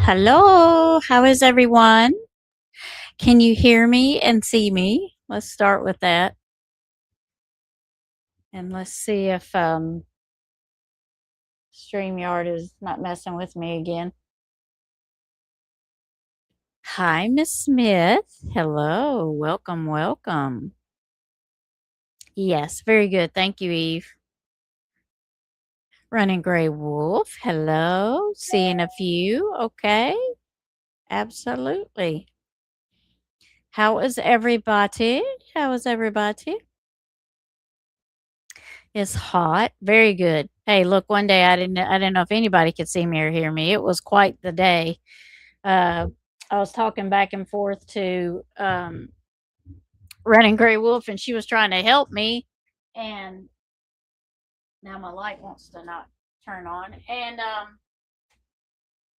Hello. How is everyone? Can you hear me and see me? Let's start with that. And let's see if StreamYard is not messing with me again. Hi, Miss Smith. Hello. Welcome, welcome. Yes, very good. Thank you, Eve. Running Gray Wolf. Hello. Seeing a few. Okay. Absolutely. How is everybody? How is everybody? It's hot. Very good. Hey, look, one day I didn't know if anybody could see me or hear me. It was quite the day. Uh, I was talking back and forth to Running Gray Wolf, and she was trying to help me, and now my light wants to not turn on. And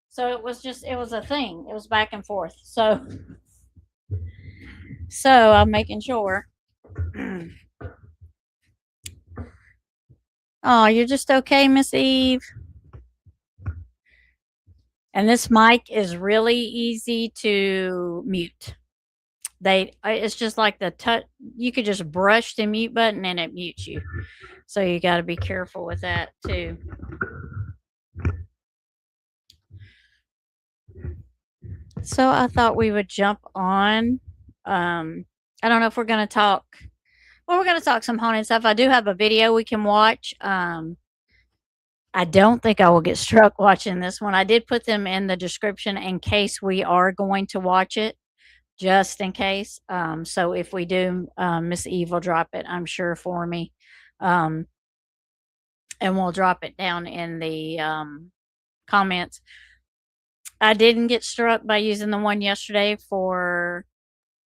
so it was a thing. It was back and forth. So I'm making sure. Oh, you're just okay, Miss Eve. And this mic is really easy to mute. It's just like the touch. You could just brush the mute button and it mutes you. So you got to be careful with that too. So I thought we would jump on. I don't know if we're going to talk. Well, we're going to talk some haunted stuff. I do have a video we can watch. I don't think I will get struck watching this one. I did put them in the description in case we are going to watch it, just in case. So if we do, Miss Eve will drop it, I'm sure, for me. And we'll drop it down in the comments. I didn't get struck by using the one yesterday for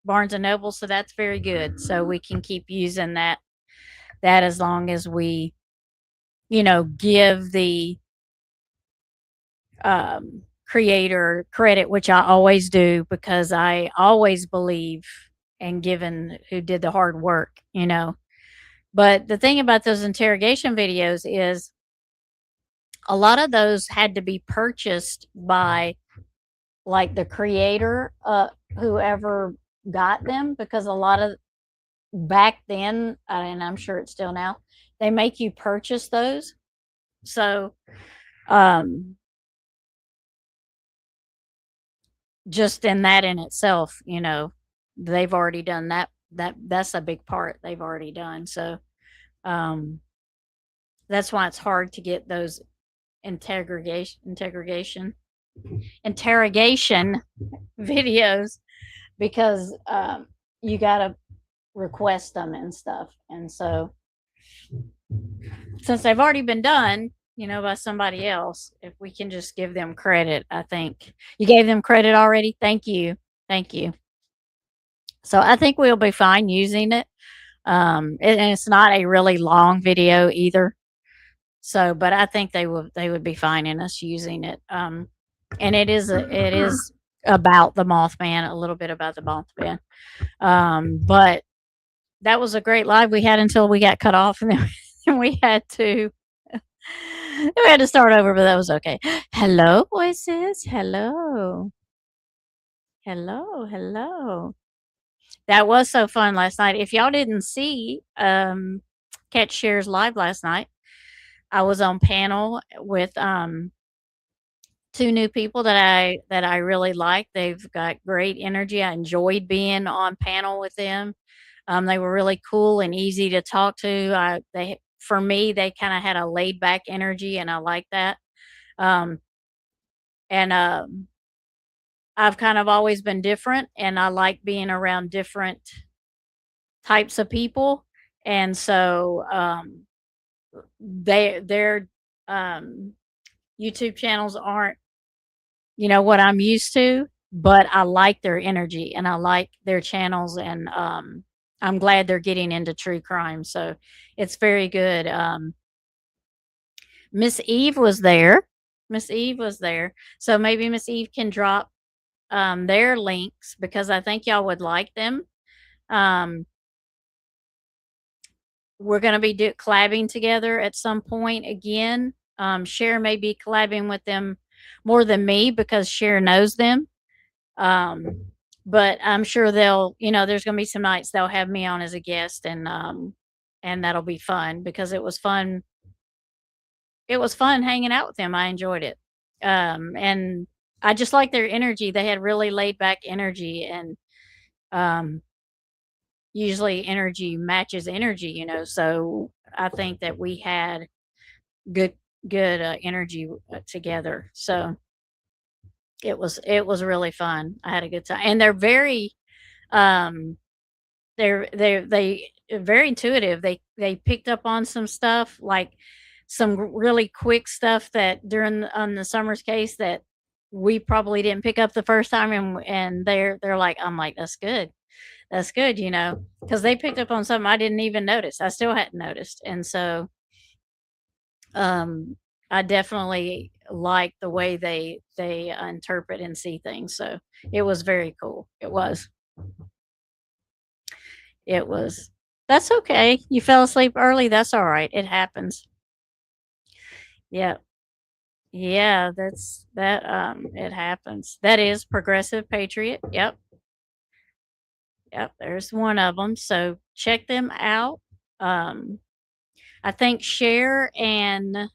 Barnes and Noble, so that's very good. So we can keep using that as long as we, give the creator credit, which I always do because I always believe in giving who did the hard work. But the thing about those interrogation videos is a lot of those had to be purchased by like the creator, whoever got them, because a lot of back then, and I'm sure it's still now, they make you purchase those. So, just in that in itself, they've already done that. That's a big part they've already done. So, um, that's why it's hard to get those interrogation videos, because you got to request them and stuff. And so, since they've already been done, by somebody else, if we can just give them credit, I think you gave them credit already. Thank you. Thank you. So I think we'll be fine using it. And it's not a really long video either. So, but I think they would be fine in us using it. And it is about the Mothman, a little bit about the Mothman. But that was a great live we had until we got cut off, and then we had to start over, but that was okay. Hello, voices. Hello. Hello. Hello. That was so fun last night. If y'all didn't see Catch Shares live last night, I was on panel with two new people that I really like. They've got great energy. I enjoyed being on panel with them. They were really cool and easy to talk to. For me, they kind of had a laid back energy, and I like that. Um, and I've kind of always been different, and I like being around different types of people. And so their YouTube channels aren't, what I'm used to, but I like their energy and I like their channels, and I'm glad they're getting into true crime. So it's very good. Miss Eve was there. Miss Eve was there. So maybe Miss Eve can drop their links, because I think y'all would like them. We're going to be collabing together at some point again. Cher may be collabing with them more than me because Cher knows them. Um, but I'm sure they'll, there's going to be some nights they'll have me on as a guest, and that'll be fun because it was fun. It was fun hanging out with them. I enjoyed it. And I just like their energy. They had really laid back energy, and um, usually energy matches energy, So I think that we had good, good energy together. So it was really fun. I had a good time, and they're very um they very intuitive. They picked up on some stuff, like some really quick stuff that on the Summers case that we probably didn't pick up the first time, and they're like, I'm like, that's good, because they picked up on something I didn't even notice. I still hadn't noticed, and so um I definitely like the way they interpret and see things. So it was very cool. It was. That's okay. You fell asleep early, that's alright, it happens. Yeah. Yeah, it happens. That is Progressive Patriot. Yep, yep, there's one of them. So check them out. Um, I think Share and,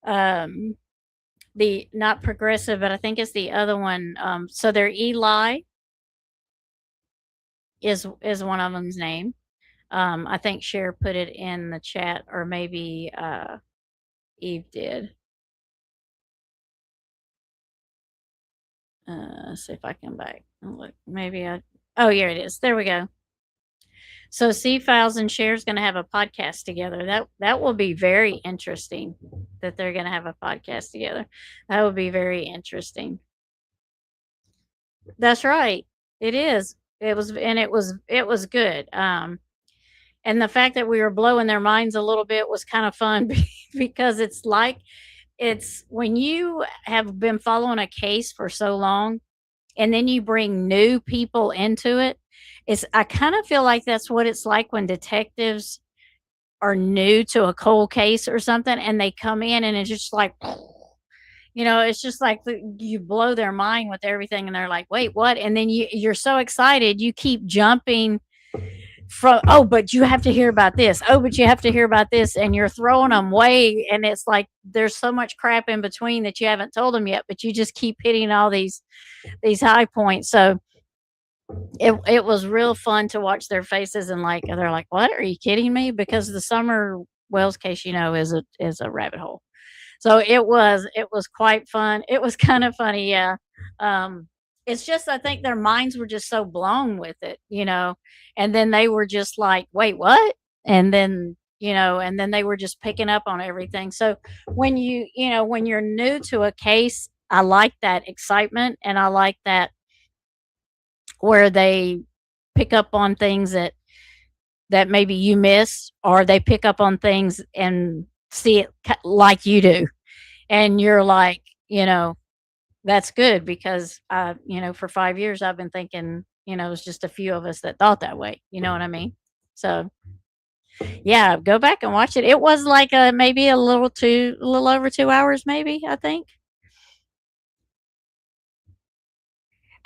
um, the not Progressive, but I think it's the other one, so their Eli is one of them's name. I think Share put it in the chat, or maybe, Eve did. See if I can back. Look, maybe Oh, here it is. There we go. So C Files and Share's going to have a podcast together. That will be very interesting. That they're going to have a podcast together. That would be very interesting. That's right. It is. It was good. And the fact that we were blowing their minds a little bit was kind of fun because it's when you have been following a case for so long, and then you bring new people into it. I kind of feel like that's what it's like when detectives are new to a cold case or something, and they come in and it's just like, it's just like you blow their mind with everything, and they're like, wait, what? And then you're so excited, you keep jumping from, oh, but you have to hear about this. Oh, but you have to hear about this. And you're throwing them way. And it's like there's so much crap in between that you haven't told them yet, but you just keep hitting all these high points. So it was real fun to watch their faces, and like they're like, "What? Are you kidding me?" Because the Summer Wells case, is a rabbit hole. So it was quite fun. It was kind of funny, yeah. Um, it's just I think their minds were just so blown with it, and then they were just like, "Wait, what?" And then they were just picking up on everything. So when you're new to a case, I like that excitement, and I like that where they pick up on things that maybe you miss, or they pick up on things and see it like you do, and you're like, that's good because for 5 years I've been thinking, it's just a few of us that thought that way. You know what I mean? So yeah, go back and watch it. It was like maybe a little over 2 hours, maybe, I think.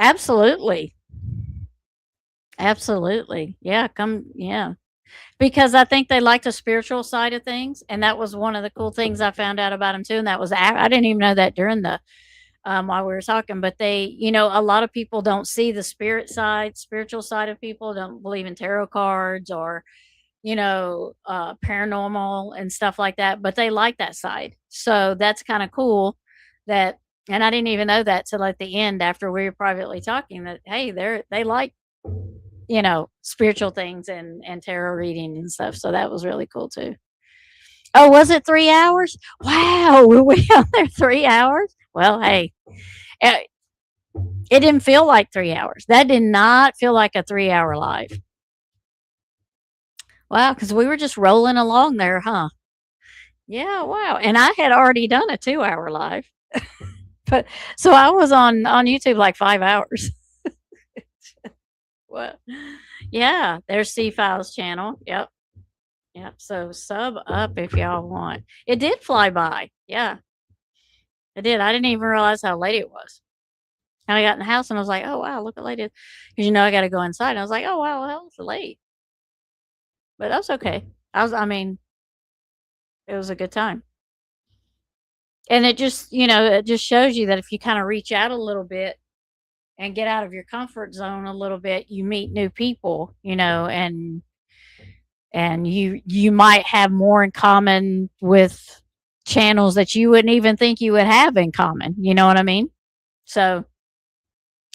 Absolutely. Absolutely. Yeah, yeah. Because I think they like the spiritual side of things, and that was one of the cool things I found out about them too, and that was I didn't even know that during the while we were talking, but a lot of people don't see the spiritual side of people, don't believe in tarot cards or, paranormal and stuff like that, but they like that side. So that's kind of cool that, and I didn't even know that till at the end after we were privately talking that, hey, they like, spiritual things and tarot reading and stuff. So that was really cool too. Oh, was it 3 hours? Wow, were we on there 3 hours? Well, hey, eh, it didn't feel like 3 hours. That did not feel like a 3 hour live. Wow, because we were just rolling along there, huh? Yeah, wow. And I had already done a 2 hour live. But so I was on YouTube like 5 hours. What? Yeah, there's C Files channel. Yep. Yep. So sub up if y'all want. It did fly by. Yeah. I did. I didn't even realize how late it was. And I got in the house and I was like, "Oh wow, look how late it is." Because I got to go inside. And I was like, "Oh wow, well, it's late," but that's okay. I mean, it was a good time. And it just, it just shows you that if you kind of reach out a little bit and get out of your comfort zone a little bit, you meet new people, and you might have more in common with channels that you wouldn't even think you would have in common. You know what I mean? So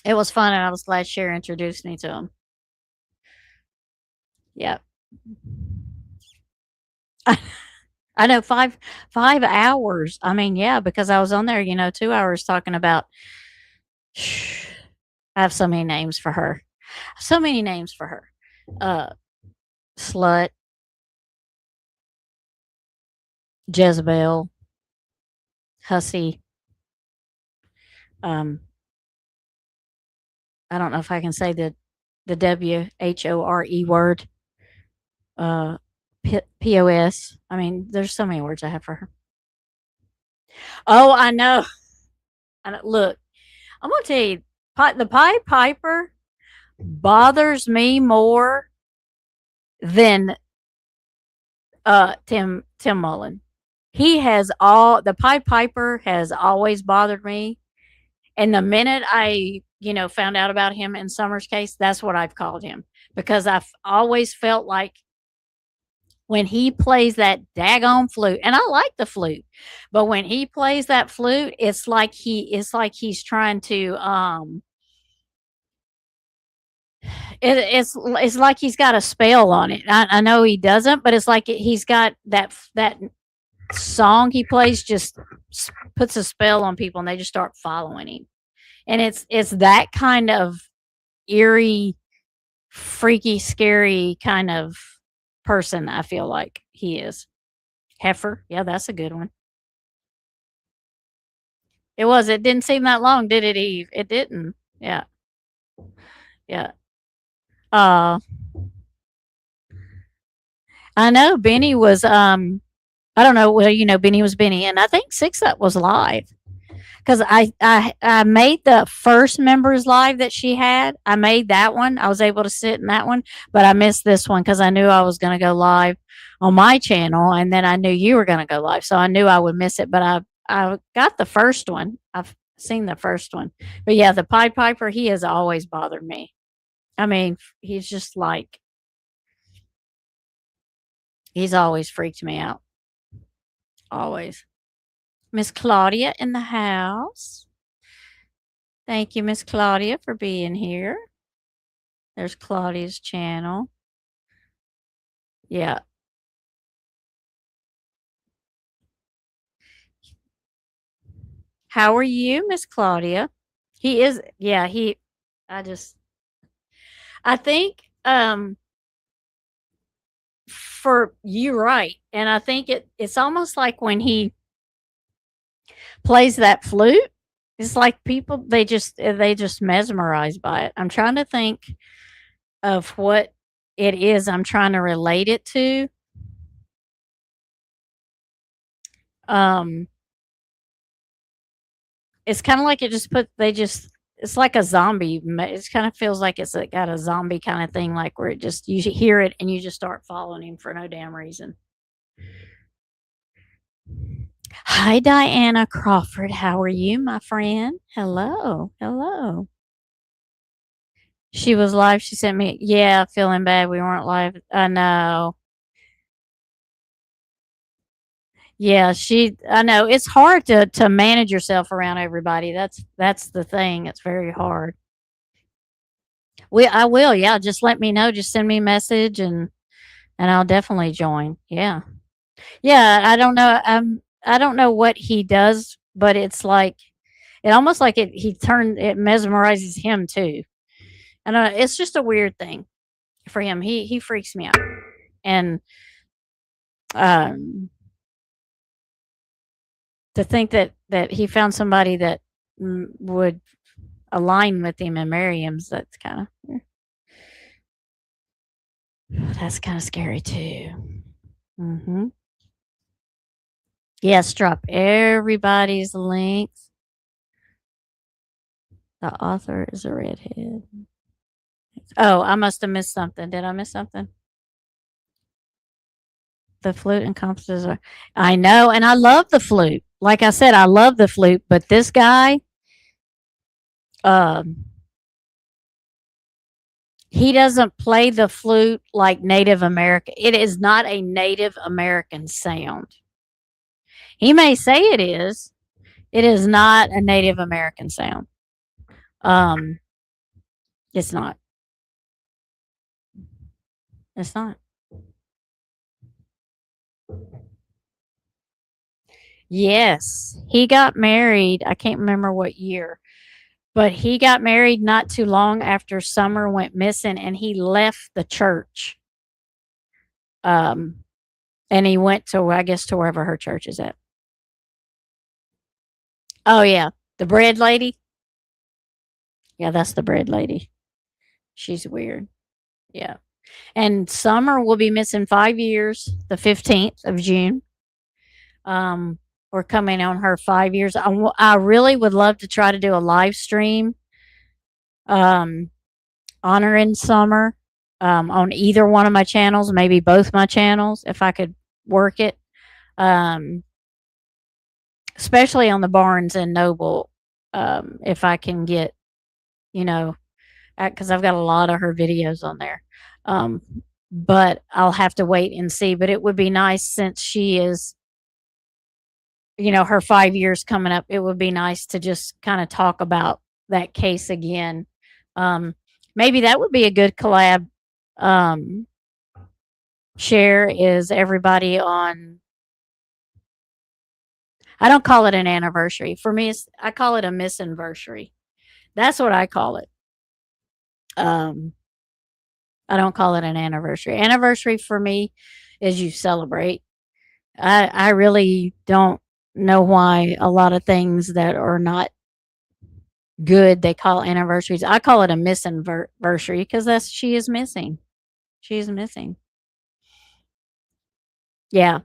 it was fun, and I was glad Cher introduced me to him. Yep. I know 5 hours. I mean, yeah, because I was on there, 2 hours talking about. I have so many names for her. So many names for her. Uh, Slut, Jezebel, Hussy. Um, I don't know if I can say the WHORE word. Uh, POS. I mean, there's so many words I have for her. Oh, I know. Look, I'm gonna tell you, the Pied Piper bothers me more than Tim Mullen. He has all the Pied Piper has always bothered me, and the minute I found out about him in Summer's case, that's what I've called him, because I've always felt like when he plays that daggone flute, and I like the flute, but when he plays that flute, it's like he's trying to it's like he's got a spell on it. I know he doesn't, but it's like he's got that song he plays just puts a spell on people, and they just start following him. And it's that kind of eerie, freaky, scary kind of person. I feel like he is. Heifer, yeah, that's a good one. It was. It didn't seem that long, did it, Eve? It didn't. Yeah, yeah. Uh, I know Benny was. I don't know. Well, Benny was Benny, and I think Six Up was live. Because I made the first members live that she had. I made that one. I was able to sit in that one, but I missed this one because I knew I was going to go live on my channel, and then I knew you were going to go live, so I knew I would miss it. But I got the first one. I've seen the first one, but yeah, the Pied Piper, he has always bothered me. I mean, he's just like he's always freaked me out. Always. Miss Claudia in the house. Thank you, Miss Claudia, for being here. There's Claudia's channel. Yeah. How are you, Miss Claudia? He is, yeah, I just, I think, for you, right. And I think it's almost like when he plays that flute, it's like people, they just mesmerized by it. I'm trying to think of what it is I'm trying to relate it to. Um, It's kinda like it just put they just it's like a zombie it kinda feels like it's, got a zombie kinda thing, like, where it just you should hear it and you just start following him for no damn reason. Hi, Diana Crawford. How are you, my friend? Hello, hello. She was live, she sent me, "Yeah, feeling bad we weren't live." I know. Yeah, I know, it's hard to manage yourself around everybody, that's the thing, it's very hard. I will, yeah, just let me know, just send me a message, and I'll definitely join. Yeah. Yeah, I don't know what he does, but it's like it almost like it mesmerizes him too. I don't know, it's just a weird thing for him. He freaks me out. And um to think that he found somebody that would align with him and marry him, so that's kind of scary too. Mhm. Yes, drop everybody's links. The author is a redhead. Oh, I must have missed something. Did I miss something? The flute and compasses are. I know, and I love the flute. Like I said, I love the flute, but this guy, um, he doesn't play the flute like Native American. It is not a Native American sound. He may say it is. It is not a Native American sound. Um, it's not. It's not. Yes, he got married. I can't remember what year, but he got married not too long after Summer went missing, and he left the church. Um, and he went to, I guess, to wherever her church is at. Oh yeah, the bread lady. Yeah, that's the bread lady. She's weird. Yeah, and Summer will be missing 5 years. The 15th of June. Um, we're coming on her 5 years. I really would love to try to do a live stream. Um, honoring Summer on either one of my channels, maybe both my channels, if I could work it. Um, especially on the Barnes and Noble, if I can get, you know, because I've got a lot of her videos on there. Um, but I'll have to wait and see. But it would be nice since she is, her 5 years coming up. It would be nice to just kind of talk about that case again. Um, maybe that would be a good collab. Um, share is everybody on. I don't call it an anniversary. For me, I call it a misanniversary. That's what I call it. Um, I don't call it an anniversary. Anniversary for me is you celebrate. I really don't know why a lot of things that are not good they call anniversaries. I call it a misanniversary because that's she is missing. She is missing. Yeah,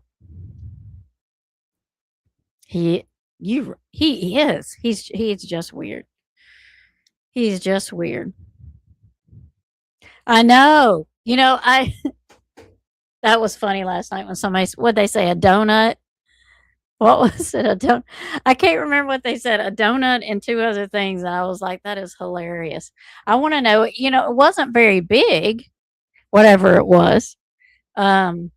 he he is. He's just weird. He's just weird. I know. I that was funny last night when somebody what they say a donut. What was it? A donut? I can't remember what they said. A donut and two other things. And I was like, that is hilarious. I want to know. It wasn't very big, whatever it was. Um,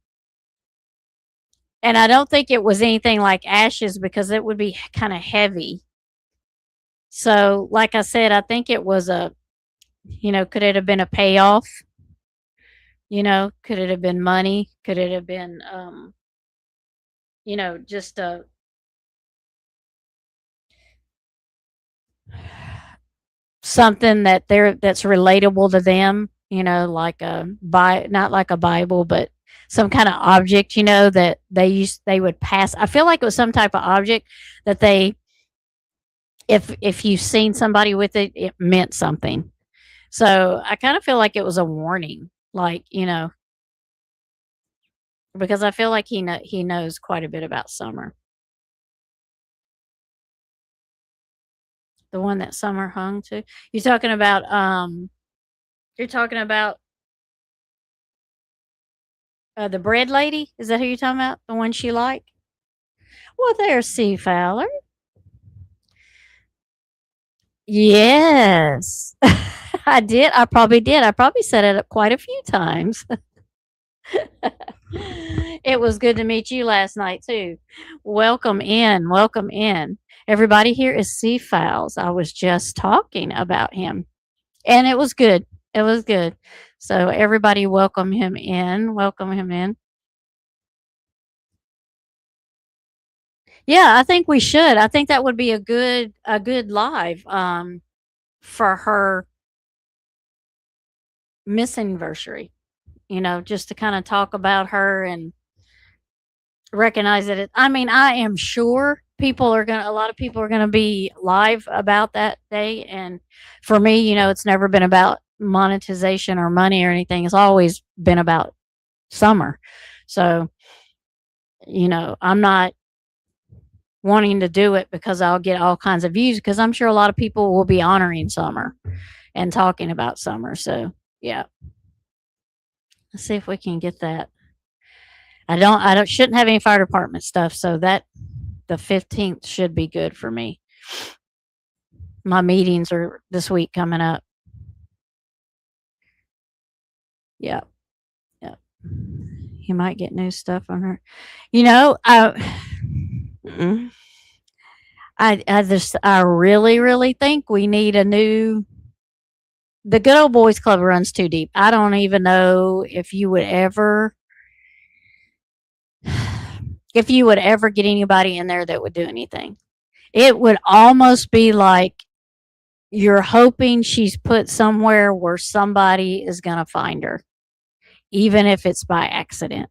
and I don't think it was anything like ashes because it would be kind of heavy. So, like I said, I think it was could it have been a payoff? Could it have been money? Could it have been, just a something that's relatable to them, like not like a Bible, but some kind of object, that they would pass. I feel like it was some type of object that they if you've seen somebody with it, it meant something. So I kind of feel like it was a warning, like, because I feel like he knows quite a bit about Summer. The one that Summer hung to. You're talking about you're talking about the bread lady? Is that who you're talking about? The one she liked? Well, there's C. Fowler. Yes. I did. I probably did. I probably said it quite a few times. It was good to meet you last night too. Welcome in. Welcome in. Everybody here is C. Fowles. I was just talking about him. And it was good. It was good. So everybody welcome him in. Welcome him in. Yeah, I think we should. I think that would be a good live for her missing anniversary. Just to kind of talk about her and recognize that I mean, I am sure a lot of people are gonna be live about that day. And for me, it's never been about monetization or money or anything. It's always been about Summer. So, I'm not. wanting to do it because I'll get all kinds of views because I'm sure a lot of people will be honoring Summer and talking about Summer. So, yeah. Let's see if we can get that. I don't shouldn't have any fire department stuff, so that the 15th should be good for me. My meetings are this week coming up. Yeah. Yeah. You might get new stuff on her. You know, mm, I really, really think we need a new. The Good Old Boys Club runs too deep. I don't even know if you would ever, get anybody in there that would do anything. It would almost be like you're hoping she's put somewhere where somebody is going to find her, even if it's by accident.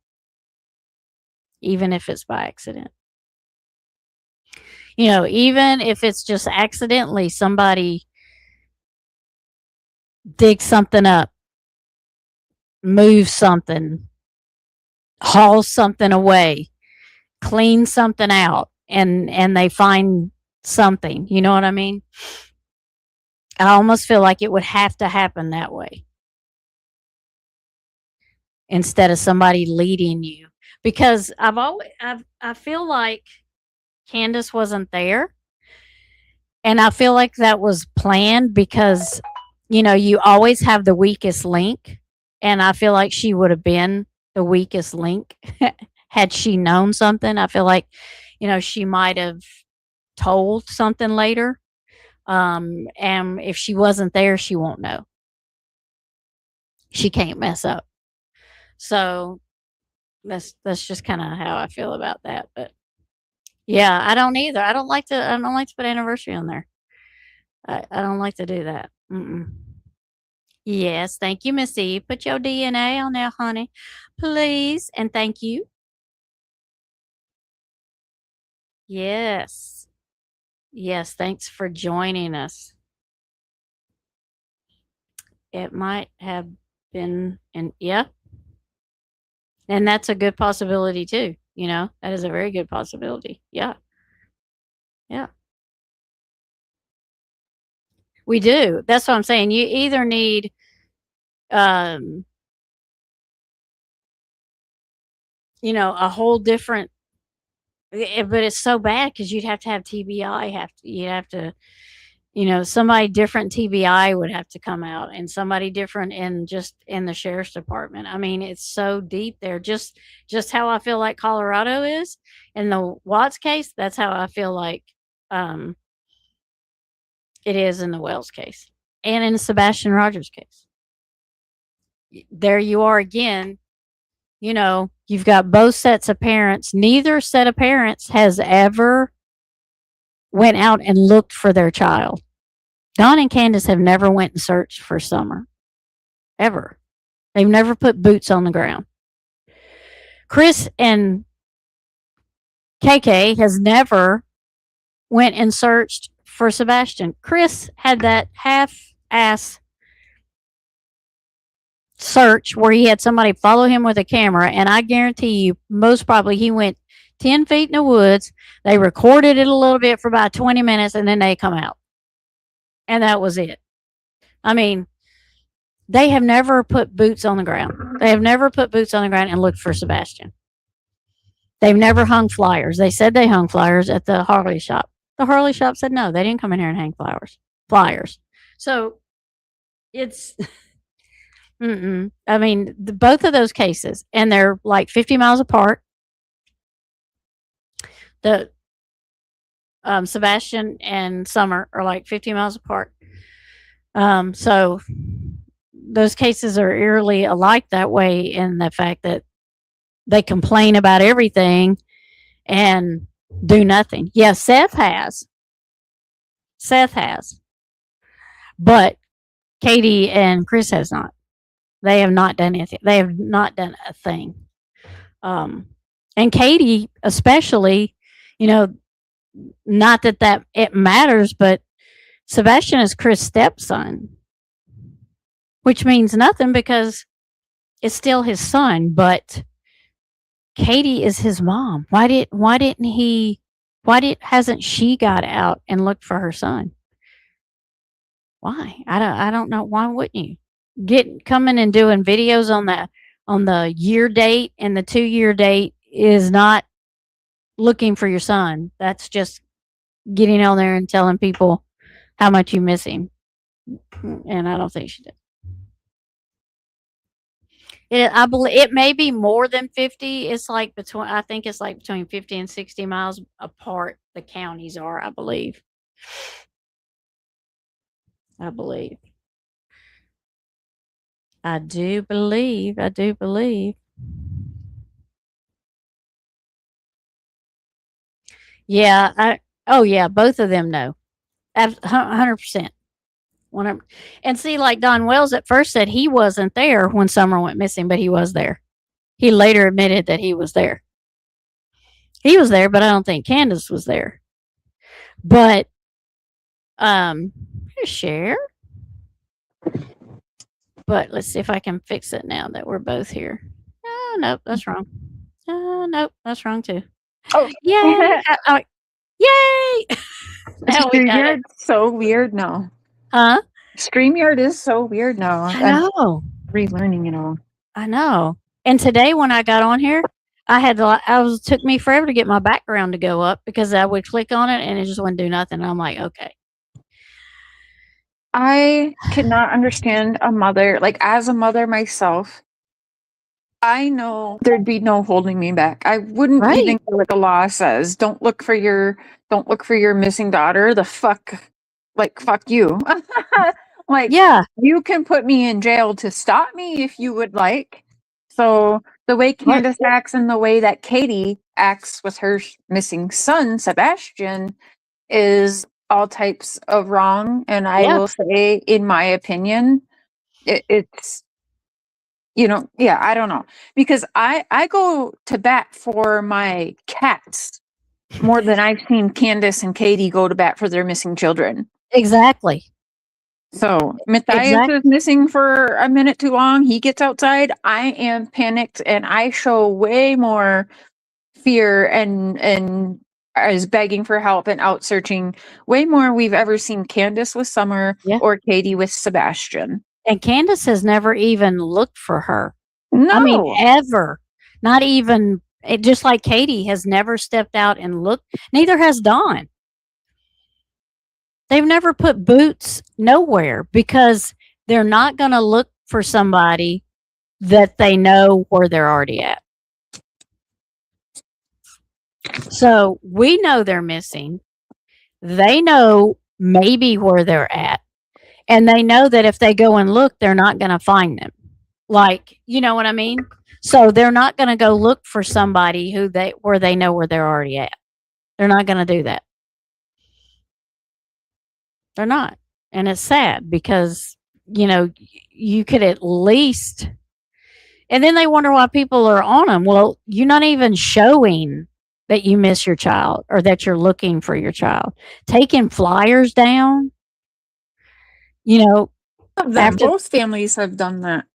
Even if it's by accident. Even if it's just accidentally somebody digs something up, moves something, hauls something away, cleans something out, and they find something. You know what I mean? I almost feel like it would have to happen that way instead of somebody leading you. Because I feel like Candace wasn't there, and I feel like that was planned because you always have the weakest link, and I feel like she would have been the weakest link had she known something. I feel like she might have told something later. And if she wasn't there, she won't know. She can't mess up. So that's just kind of how I feel about that. But yeah, I don't either. I don't like to put anniversary on there. I don't like to do that. Mm-mm. Yes, thank you, Missy. Put your DNA on there, honey, please, and thank you. Yes, yes. Thanks for joining us. It might have been, and yeah, and that's a good possibility too. That is a very good possibility. Yeah, yeah. We do. That's what I'm saying. You either need, um, a whole different, but it's so bad because you'd have to have TBI. You'd have to, somebody different TBI would have to come out, and somebody different in the sheriff's department. I mean, it's so deep there. Just how I feel like Colorado is in the Watts case. That's how I feel like um, it is in the Wells case and in the Sebastian Rogers case. There you are again. You've got both sets of parents. Neither set of parents has ever went out and looked for their child. Don and Candace have never went and searched for Summer. Ever. They've never put boots on the ground. Chris and KK has never went and searched for Sebastian. Chris had that half-ass search where he had somebody follow him with a camera, and I guarantee you, most probably he went 10 feet in the woods. They recorded it a little bit for about 20 minutes, and then they come out. And that was it. I mean, they have never put boots on the ground. They have never put boots on the ground and looked for Sebastian. They've never hung flyers. They said they hung flyers at the Harley shop. The Harley shop said no, they didn't come in here and hang flyers. So it's, I mean, both of those cases, and they're like 50 miles apart. The Sebastian and Summer are like 50 miles apart. So those cases are eerily alike that way in the fact that they complain about everything and do nothing. Yeah, Seth has. But Katie and Chris has not. They have not done anything. They have not done a thing. And Katie, especially, not that it matters, but Sebastian is Chris' stepson, which means nothing because it's still his son. But Katie is his mom. Why didn't he Why hasn't she got out and looked for her son? Why? I don't know. Why wouldn't you? Coming and doing videos on the year date and the 2-year date is not looking for your son. That's just getting on there and telling people how much you miss him. And I don't think she did. I believe it may be more than 50. It's like between, I think it's like between 50 and 60 miles apart. The counties are, I believe. I believe. I do believe. I do believe. Yeah. Oh yeah. Both of them know. 100%. And see, like Don Wells at first said he wasn't there when Summer went missing, but he was there. He later admitted that he was there. He was there, but I don't think Candace was there. But share. But let's see if I can fix it now that we're both here. Oh, nope, that's wrong. Nope, that's wrong too. Oh, yay! Yay! Now we got it. So weird now. Huh? StreamYard is so weird now. I know. Relearning it all. I know. And today when I got on here, took me forever to get my background to go up because I would click on it and it just wouldn't do nothing. I'm like, okay. I cannot understand a mother, like as a mother myself, I know there'd be no holding me back. I wouldn't even go what the law says. Don't look for your missing daughter. Fuck you. Like, yeah, you can put me in jail to stop me if you would like. So the way Candace acts and the way that Katie acts with her missing son, Sebastian, is all types of wrong. And I will say, in my opinion, it's, I don't know. Because I go to bat for my cats more than I've seen Candace and Katie go to bat for their missing children. Exactly. So Matthias is missing for a minute too long. He gets outside. I am panicked and I show way more fear and is begging for help and out searching way more we've ever seen Candace with Summer or Katie with Sebastian. And Candace has never even looked for her. No. I mean, ever. Not even, just like Katie has never stepped out and looked. Neither has Dawn. They've never put boots nowhere because they're not going to look for somebody that they know where they're already at. So we know they're missing. They know maybe where they're at. And they know that if they go and look, they're not going to find them. Like, you know what I mean? So they're not going to go look for somebody where they know where they're already at. They're not going to do that. They're not. And it's sad because, you could at least, and then they wonder why people are on them. Well, you're not even showing that you miss your child or that you're looking for your child. Taking flyers down, both families have done that.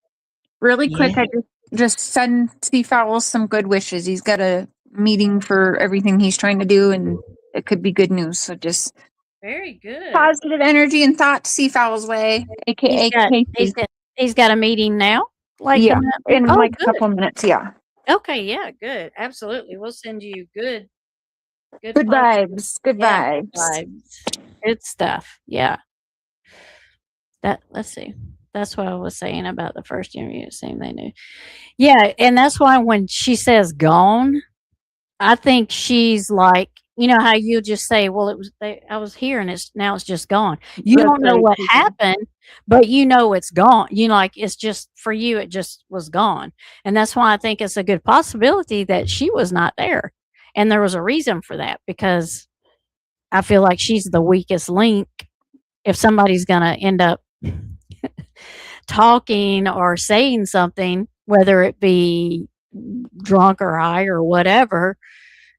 Really quick, I just send Seafowl some good wishes. He's got a meeting for everything he's trying to do, and it could be good news. So just very good positive energy and thought Seafowl's way, aka he's got a meeting now. In a couple minutes. Yeah. Okay. Yeah. Good. Absolutely. We'll send you good vibes. Good vibes. Good stuff. Yeah. Let's see. That's what I was saying about the first interview. It seemed they knew. Yeah, and that's why when she says gone, I think she's like, how you just say, well, I was here and it's just gone. You don't know what happened, but it's gone. It's just for you, it just was gone. And that's why I think it's a good possibility that she was not there. And there was a reason for that because I feel like she's the weakest link. If somebody's going to end up talking or saying something, whether it be drunk or high or whatever,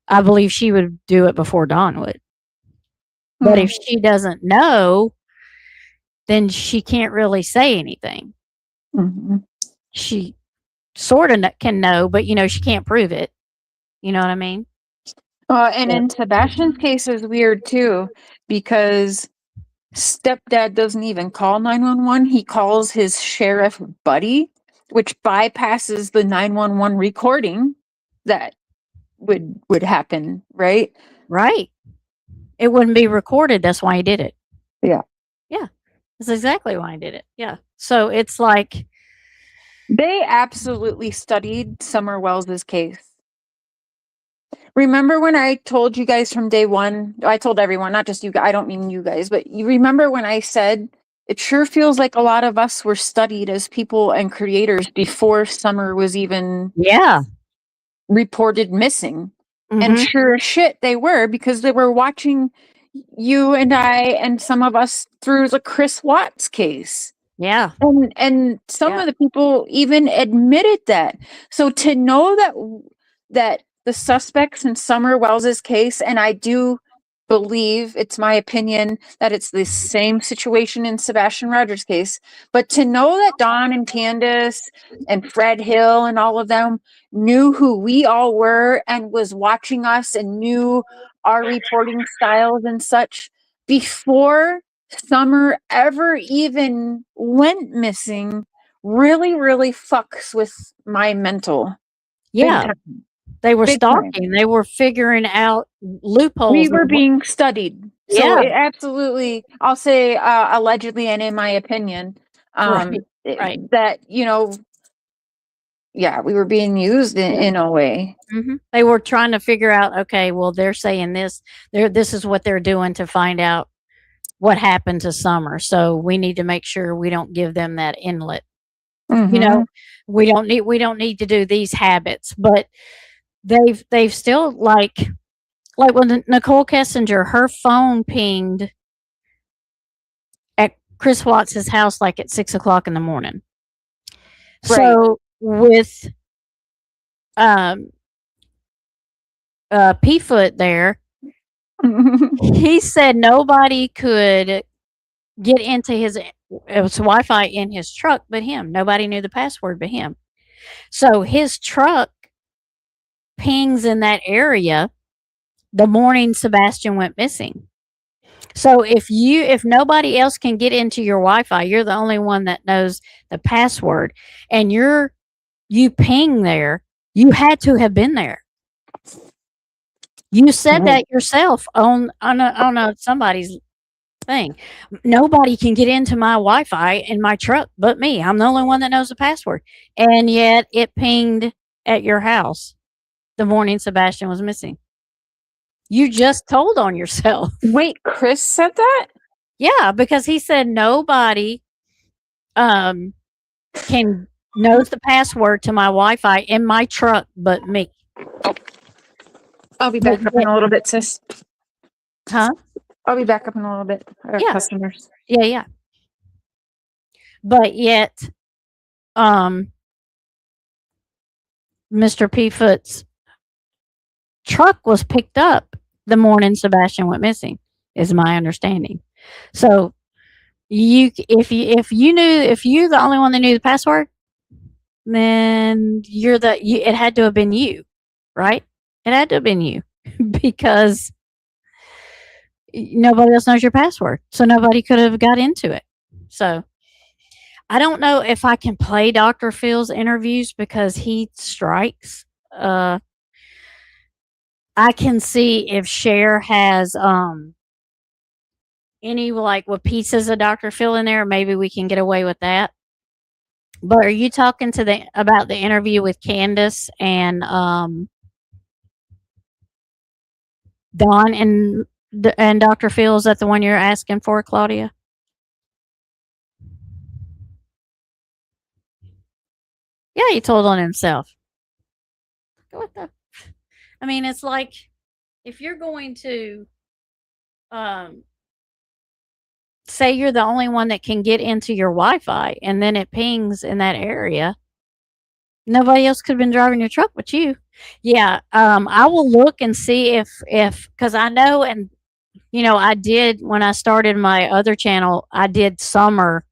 I believe she would do it before Dawn would. But if she doesn't know, then she can't really say anything. Mm-hmm. She sort of can know, but she can't prove it. You know what I mean? And Yeah. in Sebastian's case is weird too, because stepdad doesn't even call 911. He calls his sheriff buddy, which bypasses the 911 recording that would happen, right? Right. It wouldn't be recorded. That's why he did it. Yeah. Yeah. That's exactly why I did it. Yeah. So it's like, They absolutely studied Summer Wells's case. Remember when I told you guys from day one? I told everyone, not just you. I don't mean you guys, but you remember when I said it sure feels like a lot of us were studied as people and creators before Summer was even yeah. reported missing. And Mhm. sure as shit, they were, because they were watching you and I and some of us through the Chris Watts case. Yeah. And some Yeah. of the people even admitted that. So to know that the suspects in Summer Wells's case, and I do believe, it's my opinion, that it's the same situation in Sebastian Rogers' case, but to know that Dawn and Candace and Fred Hill and all of them knew who we all were and was watching us and knew our reporting styles and such before Summer ever even went missing really, really fucks with my mental. Big Yeah. time. They were Big time. stalking. They were figuring out loopholes. We were of what- being studied. So Yeah. it absolutely, I'll say allegedly and in my opinion, Right. Right. that, yeah, we were being used in a way. They were trying to figure out, okay, well, they're saying this. This is what they're doing to find out what happened to Summer. So we need to make sure we don't give them that inlet. You know, we don't need to do these habits, but they've still like when Nicole Kessinger, her phone pinged at Chris Watts's house like at 6:00 in the morning. Right. So with P-Foot there, he said nobody could get into his Wi-Fi in his truck but him. Nobody knew the password but him. So his truck pings in that area the morning Sebastian went missing. So if nobody else can get into your Wi-Fi, you're the only one that knows the password, and you ping there, you had to have been there. You said that yourself on somebody's thing. Nobody can get into my Wi-Fi in my truck but me. I'm the only one that knows the password, and yet it pinged at your house the morning Sebastian was missing. You just told on yourself. Wait, Chris said that? Yeah, because he said nobody can knows the password to my Wi-Fi in my truck but me. I'll be back up in a little bit, sis. Huh? I'll be back up in a little bit. Yeah. Customers. Yeah. But yet, Mr. P-Foot's truck was picked up the morning Sebastian went missing, is my understanding. So if you're the only one that knew the password, then it had to have been you, right? It had to have been you because nobody else knows your password, so nobody could have got into it. So I don't know if I can play Dr. Phil's interviews because he strikes. I can see if Cher has any like with pieces of Dr. Phil in there, maybe we can get away with that. But are you talking about the interview with Candace and Dawn and Dr. Phil? Is that the one you're asking for, Claudia? Yeah, he told on himself. What the? I mean, it's like if you're going to say you're the only one that can get into your Wi-Fi and then it pings in that area, nobody else could have been driving your truck but you. Yeah, I will look and see if because I know, and I did when I started my other channel, I did Summer.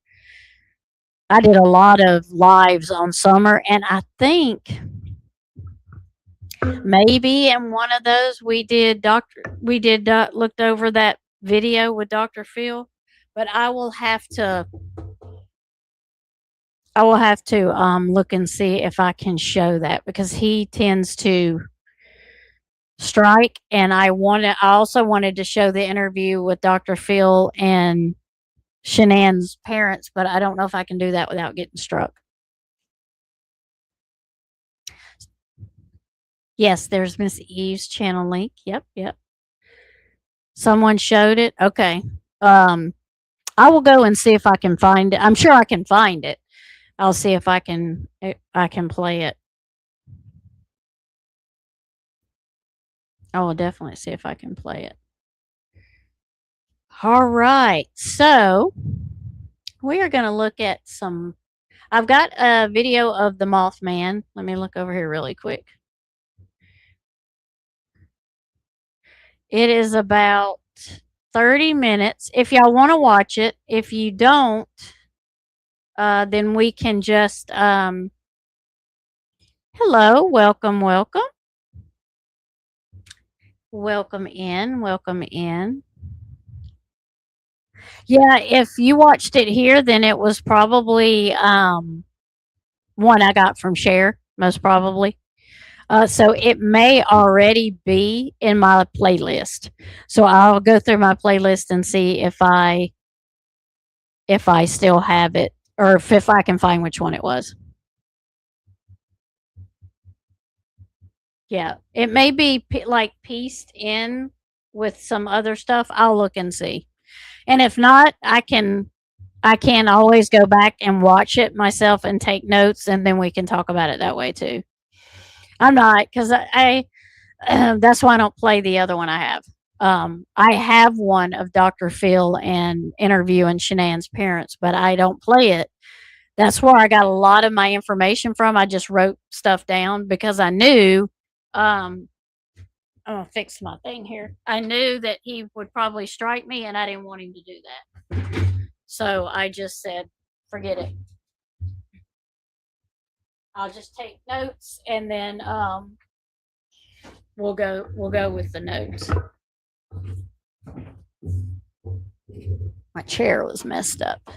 I did a lot of lives on Summer, and I think Maybe in one of those looked over that video with Dr. Phil, but I will have to look and see if I can show that because he tends to strike, and I also wanted to show the interview with Dr. Phil and Shanann's parents, but I don't know if I can do that without getting struck. Yes, there's Miss Eve's channel link. Yep, yep. Someone showed it. Okay. I will go and see if I can find it. I'm sure I can find it. I'll see if I can play it. I will definitely see if I can play it. All right. So we are going to look at some. I've got a video of the Mothman. Let me look over here really quick. It is about 30 minutes. If y'all want to watch it, if you don't, then we can just. Hello, welcome, welcome. Welcome in, welcome in. Yeah, if you watched it here, then it was probably one I got from Share, most probably. So it may already be in my playlist. So I'll go through my playlist and see if I still have it or if I can find which one it was. Yeah, it may be like pieced in with some other stuff. I'll look and see. And if not, I can always go back and watch it myself and take notes, and then we can talk about it that way too. I'm not because I that's why I don't play the other one I have. I have one of Dr. Phil and interviewing Shanann's parents, but I don't play it. That's where I got a lot of my information from. I just wrote stuff down because I knew. I'm gonna fix my thing here. I knew that he would probably strike me, and I didn't want him to do that. So I just said, forget it. I'll just take notes, and then we'll go with the notes. My chair was messed up.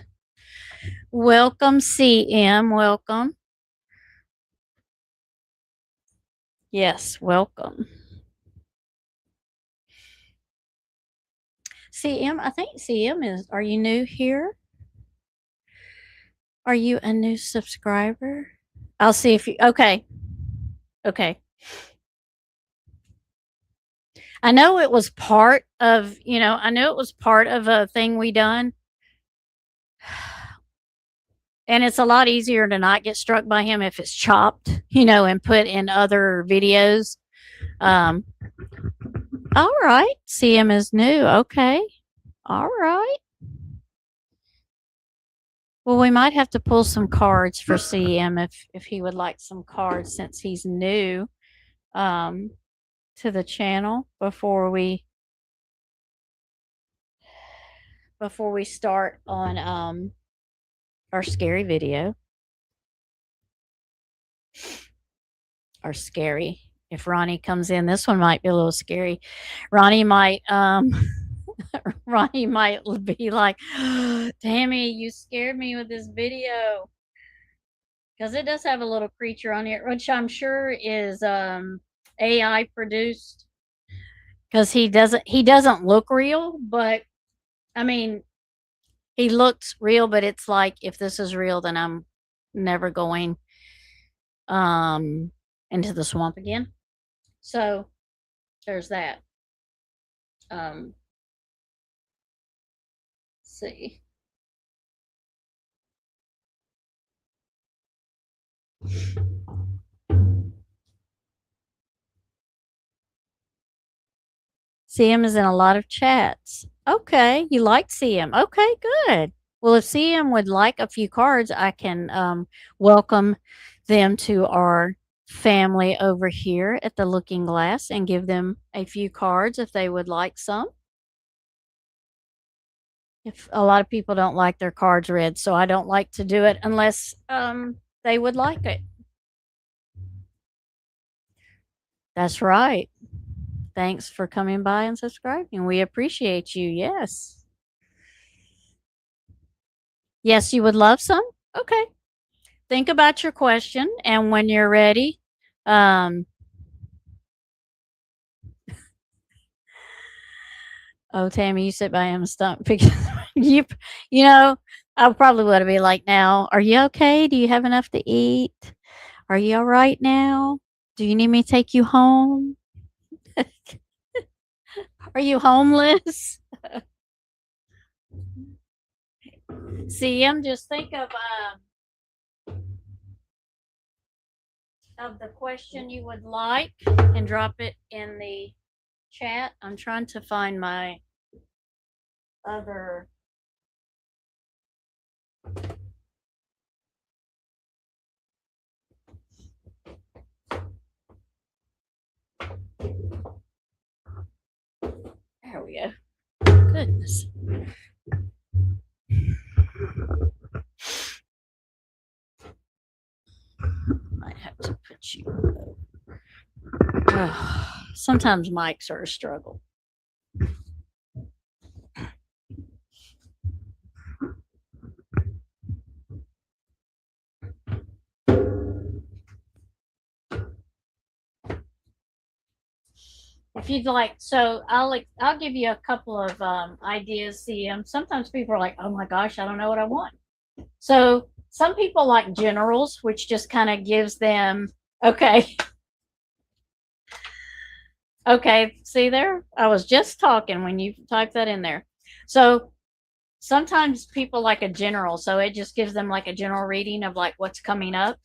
Welcome, CM. Welcome. Yes, welcome. CM, I think CM is. Are you new here? Are you a new subscriber? I'll see if you. Okay. Okay. I know it was part of, I know it was part of a thing we done. And it's a lot easier to not get struck by him if it's chopped, and put in other videos. All right. CM is new. Okay. All right. Well, we might have to pull some cards for CM if he would like some cards since he's new to the channel before we start on our scary video. Or scary. If Ronnie comes in, this one might be a little scary. Ronnie might Ronnie might be like, Tammy, you scared me with this video. Because it does have a little creature on it, which I'm sure is AI produced. Because he doesn't look real, but I mean, he looks real, but it's like if this is real, then I'm never going into the swamp again. So there's that. Let's see. CM is in a lot of chats. Okay, you like CM. Okay, good. Well, if CM would like a few cards, I can welcome them to our family over here at the Looking Glass and give them a few cards if they would like some. If a lot of people don't like their cards read, so I don't like to do it unless they would like it. That's right. Thanks for coming by and subscribing. We appreciate you. Yes. Yes, you would love some? Okay. Think about your question, and when you're ready, oh, Tammy, you sit by him stump because you, you know, I probably would be like, now, are you okay? Do you have enough to eat? Are you all right now? Do you need me to take you home? Are you homeless? See, I'm just think of the question you would like and drop it in the chat. I'm trying to find my other. There we go. Goodness. Might have to put you. Sometimes mics are a struggle. If you'd like, so I'll give you a couple of ideas. See, sometimes people are like, "Oh my gosh, I don't know what I want." So some people like generals, which just kind of gives them okay. Okay, see there? I was just talking when you typed that in there. So sometimes people like a general, so it just gives them like a general reading of like what's coming up.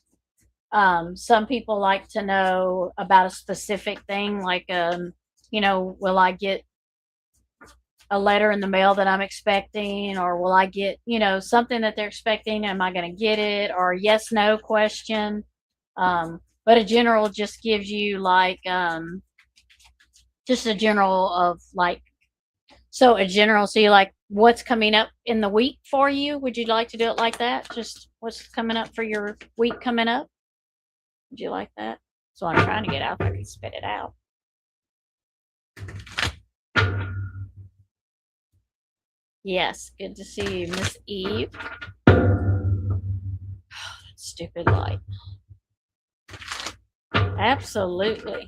Some people like to know about a specific thing, like will I get a letter in the mail that I'm expecting, or will I get, something that they're expecting? Am I going to get it? Or yes, no question. But a general just gives you like just a general of like, so a general, so you like what's coming up in the week for you. Would you like to do it like that? Just what's coming up for your week coming up? Would you like that? So I'm trying to get out there. I can spit it out. Yes, good to see you, Miss Eve. Oh, that stupid light. Absolutely.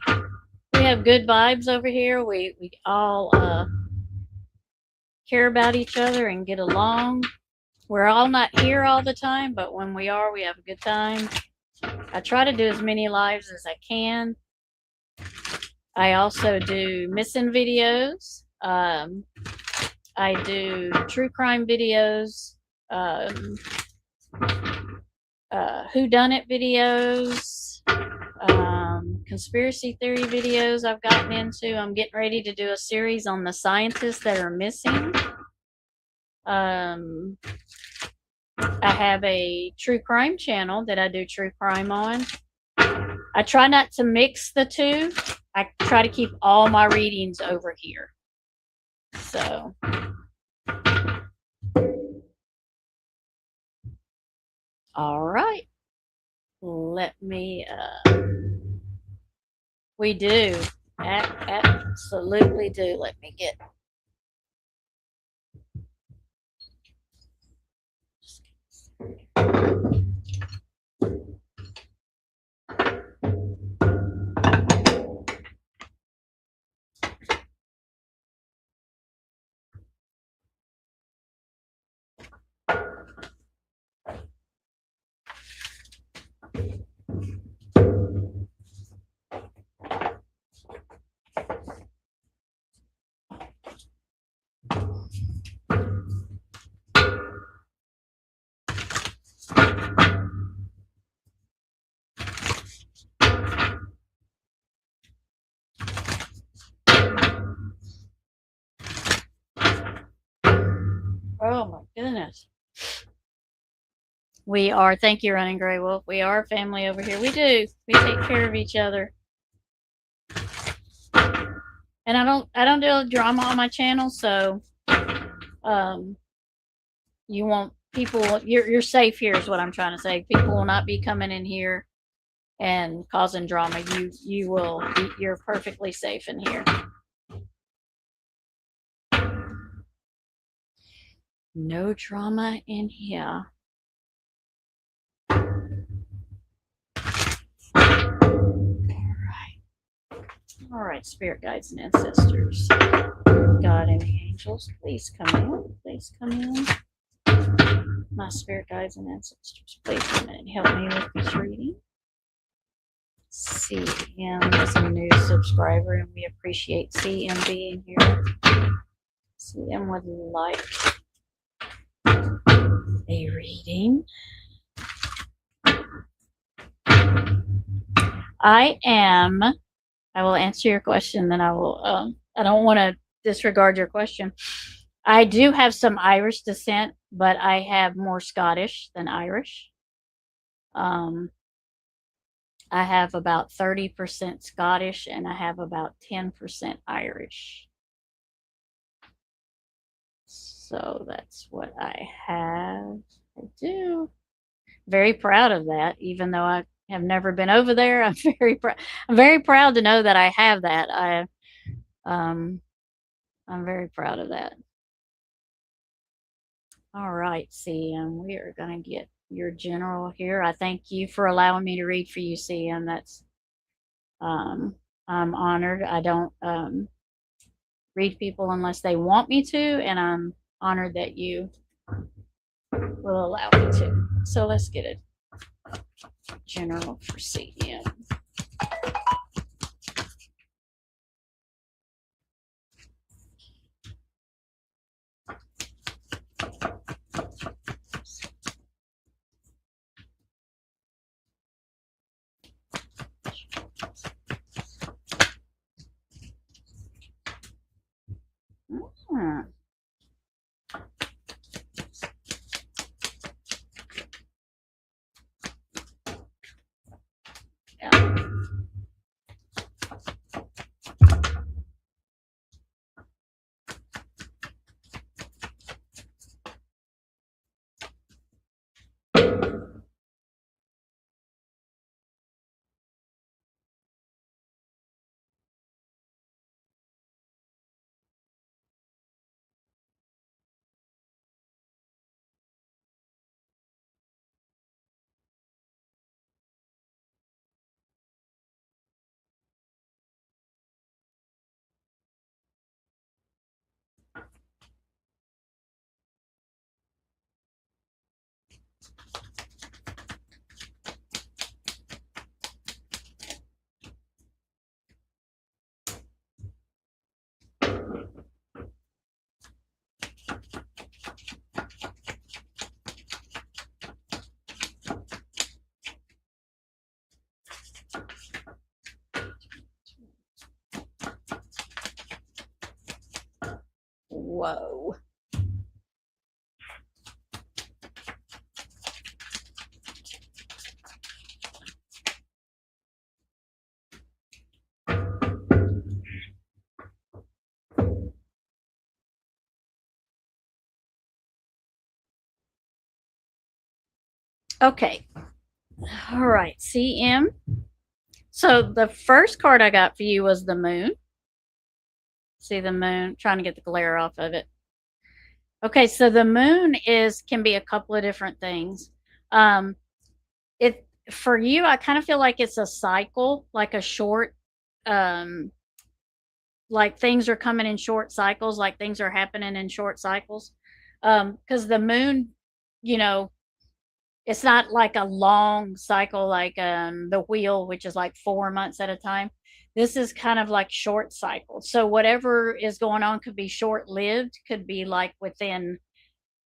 We have good vibes over here. We all care about each other and get along. We're all not here all the time, but when we are, we have a good time. I try to do as many lives as I can. I also do missing videos. I do true crime videos, whodunit videos, conspiracy theory videos I've gotten into. I'm getting ready to do a series on the scientists that are missing. I have a true crime channel that I do true crime on. I try not to mix the two. I try to keep all my readings over here. So all right. Let me we do. Absolutely do. Let me get oh my goodness. We are, thank you, Running Gray Wolf. We are a family over here. We do. We take care of each other. And I don't do drama on my channel, so you won't people you're safe here is what I'm trying to say. People will not be coming in here and causing drama, you're perfectly safe in here. No drama in here. All right, spirit guides and ancestors. God and the angels, please come in. Please come in. My spirit guides and ancestors, please come in and help me with this reading. CM is a new subscriber, and we appreciate CM being here. CM would like a reading. I will answer your question, then I will, I don't want to disregard your question. I do have some Irish descent, but I have more Scottish than Irish. I have about 30% Scottish and I have about 10% Irish. So that's what I have. I do. Very proud of that, even though I have never been over there. I'm very proud to know that I have that. I'm very proud of that. All right, CM, we are going to get your general here. I thank you for allowing me to read for you, CM. That's, I'm honored. I don't read people unless they want me to, and I'm honored that you will allow me to. So let's get it. General for CM. Whoa. Okay. All right, CM. So the first card I got for you was the moon. See the moon, trying to get the glare off of it. Okay, so the moon can be a couple of different things. It for you, I kind of feel like it's a cycle, like a short, like things are coming in short cycles, like things are happening in short cycles. Because the moon, you know, it's not like a long cycle like the wheel, which is like 4 months at a time. This is kind of like short cycles. So whatever is going on could be short lived, could be like within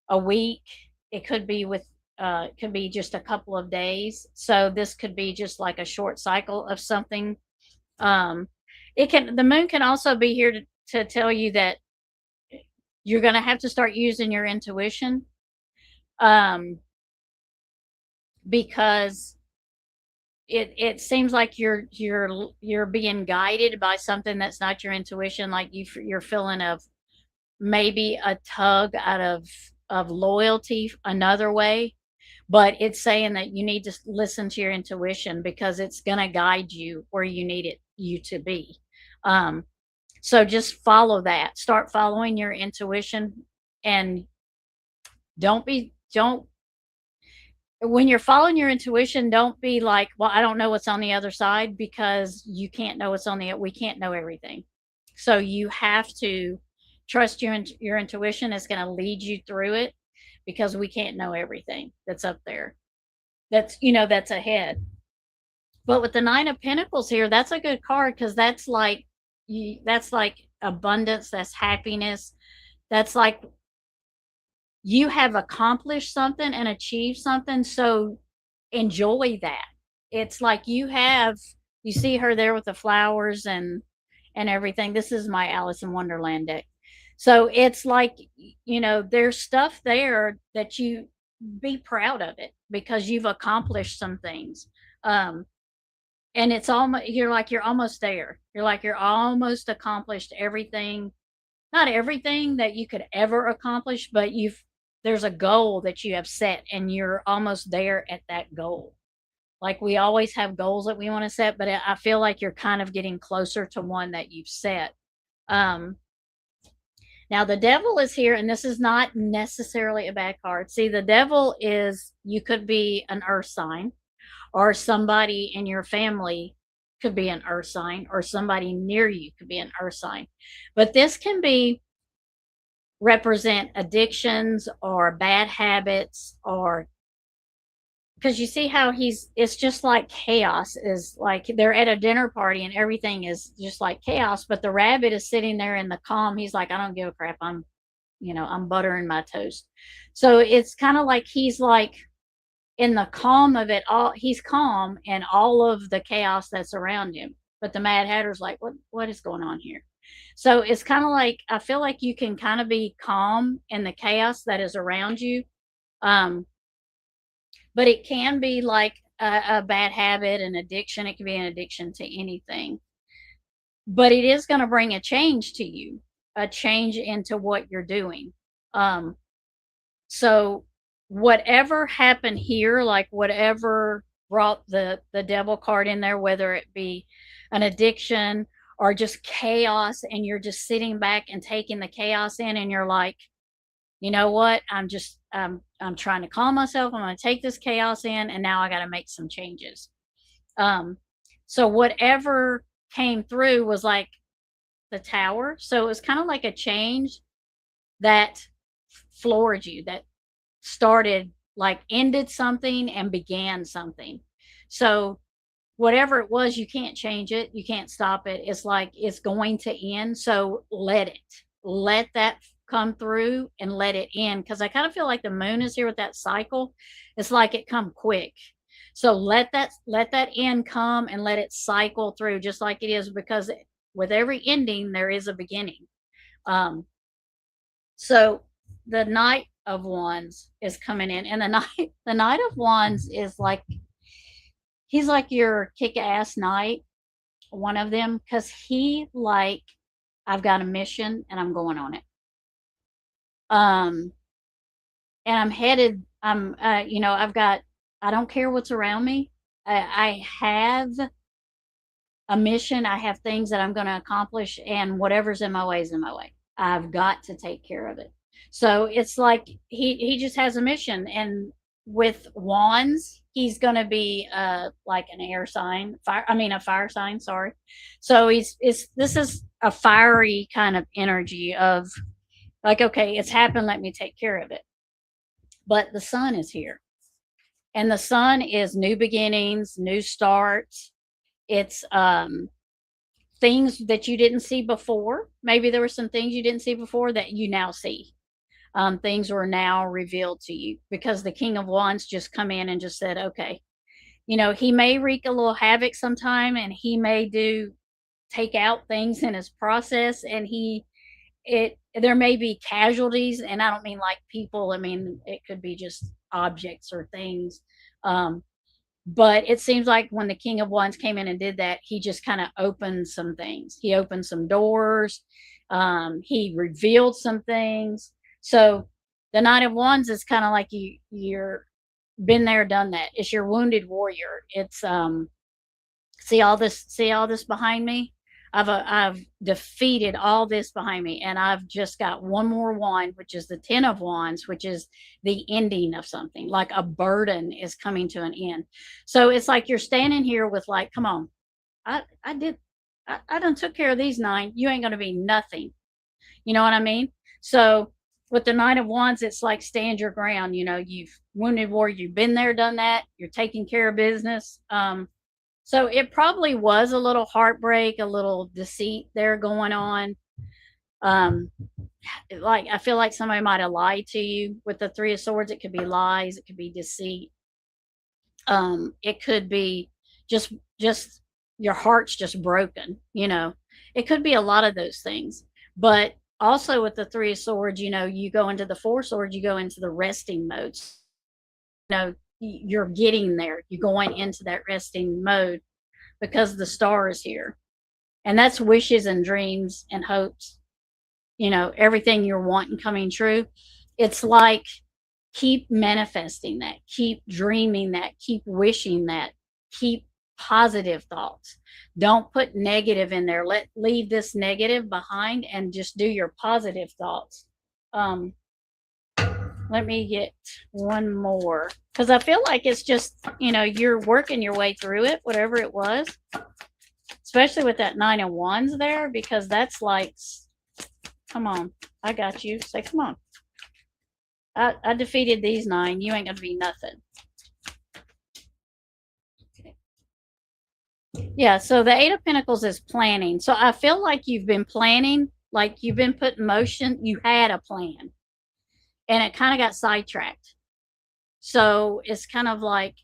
a week. It could be could be just a couple of days. So this could be just like a short cycle of something. The moon can also be here to tell you that you're going to have to start using your intuition. Because it seems like you're being guided by something that's not your intuition, like you're feeling of maybe a tug out of loyalty another way, but it's saying that you need to listen to your intuition because it's going to guide you where you need you to be. So just follow that. Start following your intuition, and don't when you're following your intuition, don't be like, well, I don't know what's on the other side, because you can't know what's on we can't know everything. So you have to trust your intuition is going to lead you through it, because we can't know everything that's up there. That's ahead. But with the 9 of Pentacles here, that's a good card, because that's like abundance, that's happiness. That's like you have accomplished something and achieved something, so enjoy that. It's like you see her there with the flowers and everything. This is my Alice in Wonderland deck. So it's like, there's stuff there that you be proud of it, because you've accomplished some things. And it's almost, you're almost there. You're almost accomplished everything. Not everything that you could ever accomplish, but there's a goal that you have set, and you're almost there at that goal. Like, we always have goals that we want to set, but I feel like you're kind of getting closer to one that you've set. Now the Devil is here, and this is not necessarily a bad card. See, the Devil is, you could be an earth sign, or somebody in your family could be an earth sign, or somebody near you could be an earth sign. But this can represent addictions or bad habits, or because you see how it's just like chaos. Is like they're at a dinner party and everything is just like chaos, but the rabbit is sitting there in the calm. He's like, I don't give a crap. I'm buttering my toast. So it's kind of like he's like in the calm of it all. He's calm in all of the chaos that's around him, but the Mad Hatter's like, what is going on here? So it's kind of like, I feel like you can kind of be calm in the chaos that is around you. But it can be like a bad habit, an addiction. It can be an addiction to anything. But it is going to bring a change to you, a change into what you're doing. So whatever happened here, like whatever brought the Devil card in there, whether it be an addiction or just chaos, and you're just sitting back and taking the chaos in, and you're like, you know what, I'm trying to calm myself. I'm going to take this chaos in, and now I got to make some changes. So whatever came through was like the Tower. So it was kind of like a change that floored you, that started, like, ended something and began something. So whatever it was, you can't change it. You can't stop it. It's like it's going to end. So let that come through and let it end. Because I kind of feel like the moon is here with that cycle. It's like it come quick. So let that end come, and let it cycle through just like it is, because with every ending there is a beginning. So the Knight of Wands is coming in, and the Knight of Wands is like, he's like your kick-ass knight, one of them, because I've got a mission and I'm going on it. And I'm headed, I don't care what's around me. I have a mission. I have things that I'm going to accomplish, and whatever's in my way is in my way. I've got to take care of it. So it's like he just has a mission. And with wands, he's going to be like an air sign, a fire sign, sorry. So this is a fiery kind of energy of like, okay, it's happened, let me take care of it. But the Sun is here, and the Sun is new beginnings, new starts. It's things that you didn't see before. Maybe there were some things you didn't see before that you now see. Things were now revealed to you, because the King of Wands just come in and just said, okay, he may wreak a little havoc sometime, and he may take out things in his process, and there may be casualties, and I don't mean like people. I mean, it could be just objects or things. But it seems like when the King of Wands came in and did that, he just kind of opened some things. He opened some doors. He revealed some things. So the Knight of Wands is kind of like you're been there, done that. It's your wounded warrior. It's see all this behind me. I've defeated all this behind me, and I've just got one more wand, which is the 10 of Wands, which is the ending of something. Like a burden is coming to an end. So it's like you're standing here with like, come on, I done took care of these 9. You ain't gonna be nothing. You know what I mean? So with the 9 of Wands, it's like stand your ground. You know, you've wounded warrior, you've been there, done that. You're taking care of business. So it probably was a little heartbreak, a little deceit there going on. Like I feel like somebody might have lied to you with the 3 of Swords. It could be lies, it could be deceit. It could be just your heart's just broken, you know. It could be a lot of those things. But also with the 3 of Swords, you know, you go into the 4 of Swords, you go into the resting modes. You know, you're getting there. You're going into that resting mode because the star is here. And that's wishes and dreams and hopes. You know, everything you're wanting coming true. It's like keep manifesting that, keep dreaming that, keep wishing that, keep positive thoughts. Don't put negative in there. Leave this negative behind and just do your positive thoughts. Let me get one more, because I feel like it's just, you know, you're working your way through it, whatever it was, especially with that 9 of Wands there, because that's like, come on, I got you. Say, come on. I defeated these 9. You ain't gonna be nothing. Okay. Yeah, so the 8 of Pentacles is planning. So I feel like you've been planning, like you've been put in motion. You had a plan, and it kind of got sidetracked. So it's kind of like,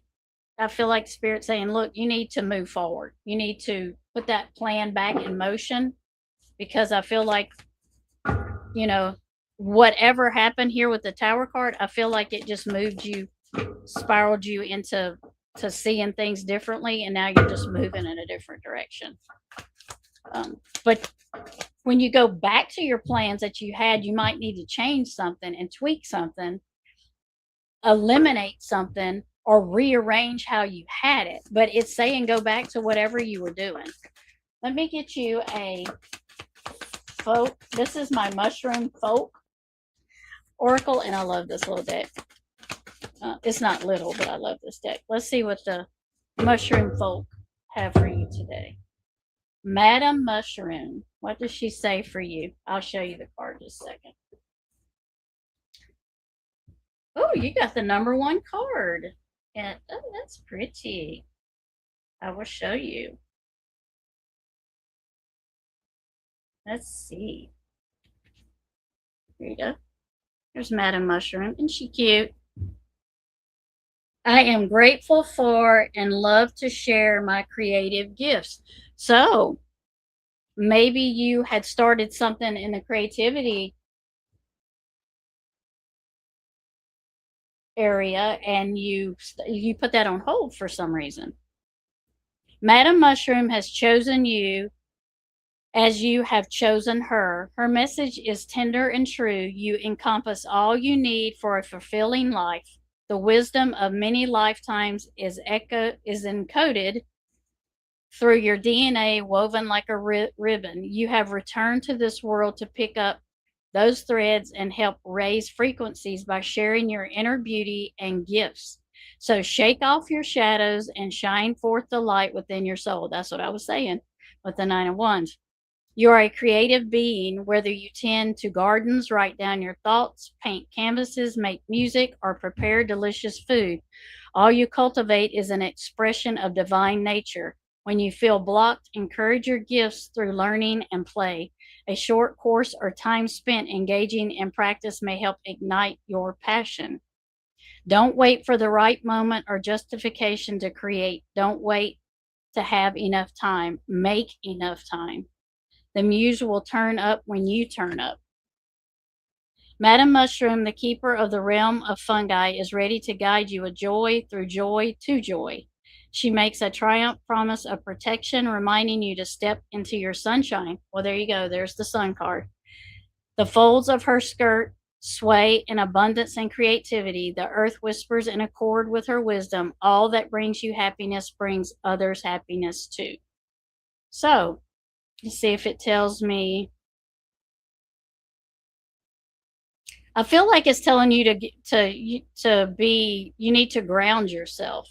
I feel like Spirit saying, look, you need to move forward. You need to put that plan back in motion, because I feel like, you know, whatever happened here with the Tower card, I feel like it just moved you, spiraled you into seeing things differently, and now you're just moving in a different direction. But when you go back to your plans that you had, you might need to change something and tweak something, eliminate something, or rearrange how you had it. But it's saying go back to whatever you were doing. Let me get you a folk. This is my Mushroom Folk Oracle, and I love this little deck. It's not little, but I love this deck. Let's see what the Mushroom Folk have for you today. Madam Mushroom, what does she say for you? I'll show you the card in just a second. Oh, you got the number 1 card. And oh, that's pretty. I will show you. Let's see. Here you go. There's Madam Mushroom. Isn't she cute? I am grateful for and love to share my creative gifts. So maybe you had started something in the creativity area and you put that on hold for some reason. Madam Mushroom has chosen you as you have chosen her. Her message is tender and true. You encompass all you need for a fulfilling life. The wisdom of many lifetimes is encoded through your DNA, woven like a ribbon. You have returned to this world to pick up those threads and help raise frequencies by sharing your inner beauty and gifts. So shake off your shadows and shine forth the light within your soul. That's what I was saying with the 9 of Wands. You are a creative being, whether you tend to gardens, write down your thoughts, paint canvases, make music, or prepare delicious food. All you cultivate is an expression of divine nature. When you feel blocked, encourage your gifts through learning and play. A short course or time spent engaging in practice may help ignite your passion. Don't wait for the right moment or justification to create. Don't wait to have enough time. Make enough time. The muse will turn up when you turn up. Madam Mushroom, the keeper of the realm of fungi, is ready to guide you with joy through joy to joy. She makes a triumph promise of protection, reminding you to step into your sunshine. Well, there you go. There's the sun card. The folds of her skirt sway in abundance and creativity. The earth whispers in accord with her wisdom. All that brings you happiness brings others happiness too. So, let's see if it tells me. I feel like it's telling you to be. You need to ground yourself.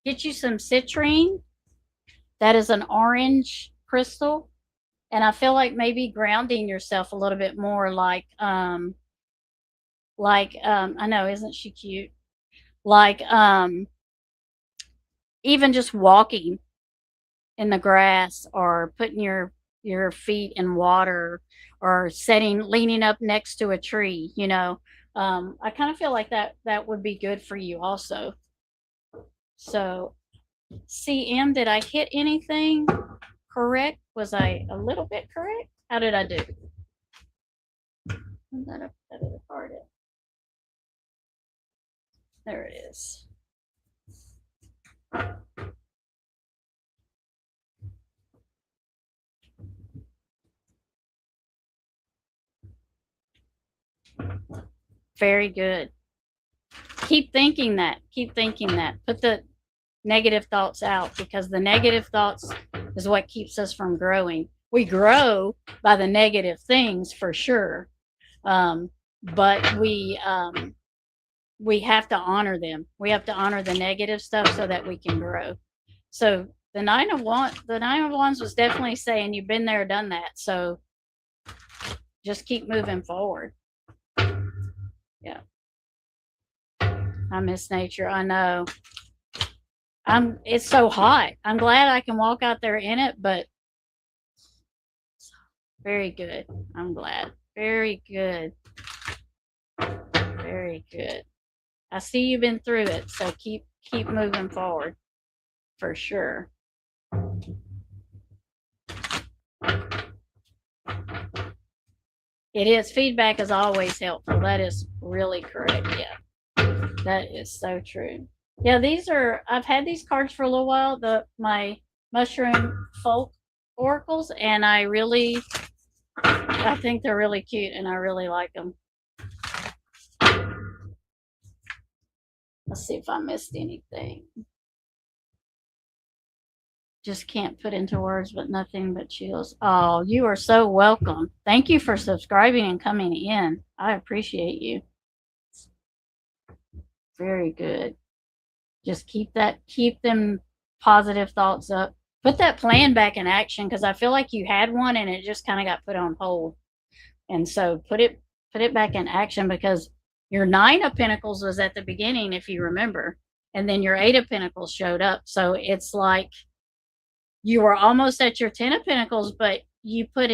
Get you some citrine. That is an orange crystal, and I feel like maybe grounding yourself a little bit more, I know, isn't she cute? Like even just walking in the grass or putting your feet in water or leaning up next to a tree, I kind of feel like that would be good for you also. So, CM, did I hit anything correct? Was I a little bit correct? How did I do? There it is. Very good. Keep thinking that. Keep thinking that. Put the negative thoughts out, because the negative thoughts is what keeps us from growing. We grow by the negative things for sure, but we have to honor them. We have to honor the negative stuff so that we can grow. So the Nine of Wands was definitely saying you've been there, done that. So just keep moving forward. Yeah. I miss nature. I know. It's so hot. I'm glad I can walk out there in it, but very good. I'm glad. Very good. Very good. I see you've been through it, so keep moving forward for sure. It is. Feedback is always helpful. That is really correct. Yeah. That is so true. Yeah, I've had these cards for a little while, my mushroom folk oracles, and I think they're really cute and I really like them. Let's see if I missed anything. Just can't put into words, but nothing but chills. Oh, you are so welcome. Thank you for subscribing and coming in. I appreciate you. Very good. Just keep them positive thoughts up. Put that plan back in action, because I feel like you had one and it just kind of got put on hold. And so put it back in action, because your Nine of Pentacles was at the beginning, if you remember, and then your Eight of Pentacles showed up. So it's like you were almost at your Ten of Pentacles, but you put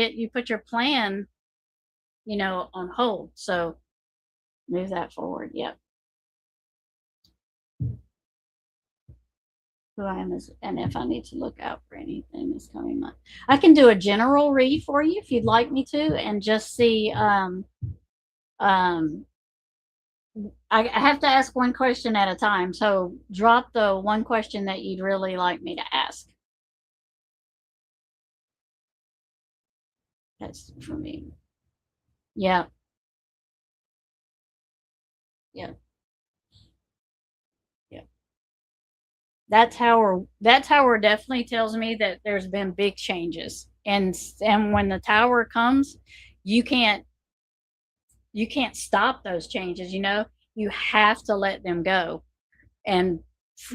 your plan, on hold. So move that forward. Yep. Who I am and if I need to look out for anything this coming month. I can do a general read for you if you'd like me to, and just see. I have to ask one question at a time. So drop the one question that you'd really like me to ask. That's for me. Yeah. Yeah. Yeah. That tower definitely tells me that there's been big changes. And when the tower comes, you can't stop those changes. You have to let them go and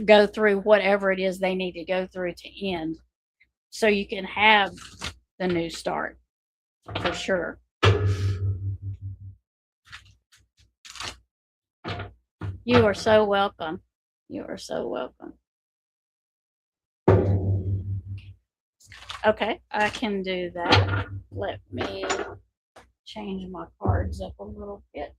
go through whatever it is they need to go through to end, so you can have the new start for sure. You are so welcome. You are so welcome. Okay, I can do that. Let me change my cards up a little bit.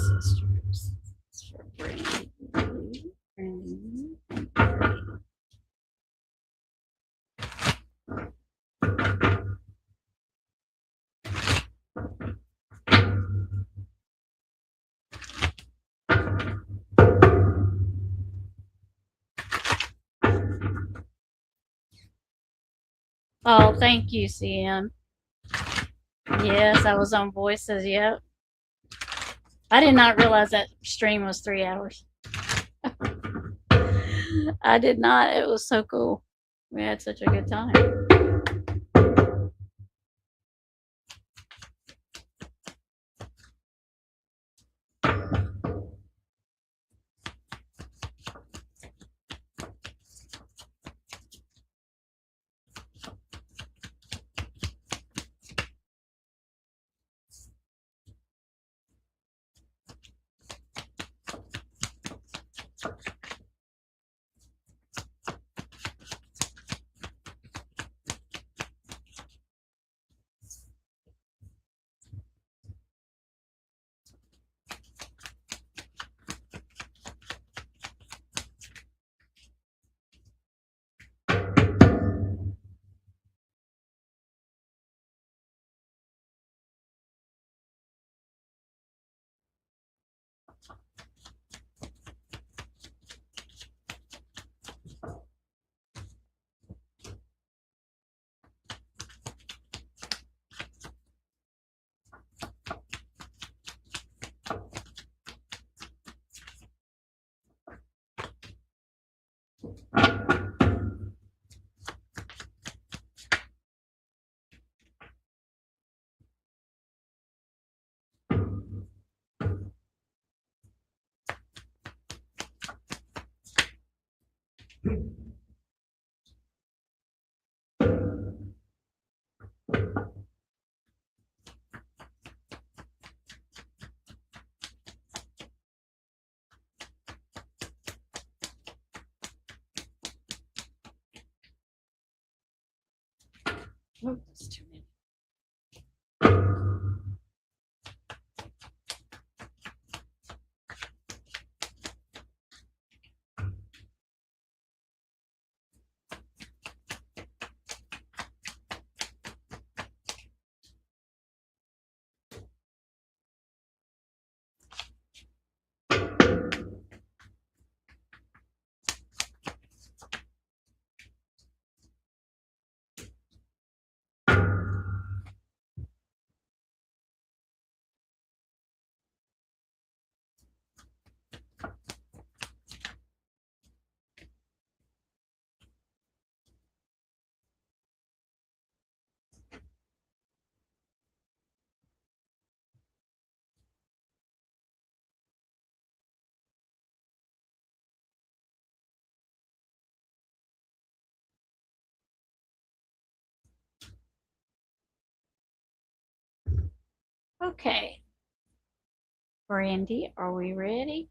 sisters. For Brandy, Brandy, and Bree. Oh, thank you, CM. Yes, I was on Voices. Yep. I did not realize that stream was 3 hours. I did not. It was so cool. We had such a good time. Oh, that's too many. Okay. Brandy, are we ready?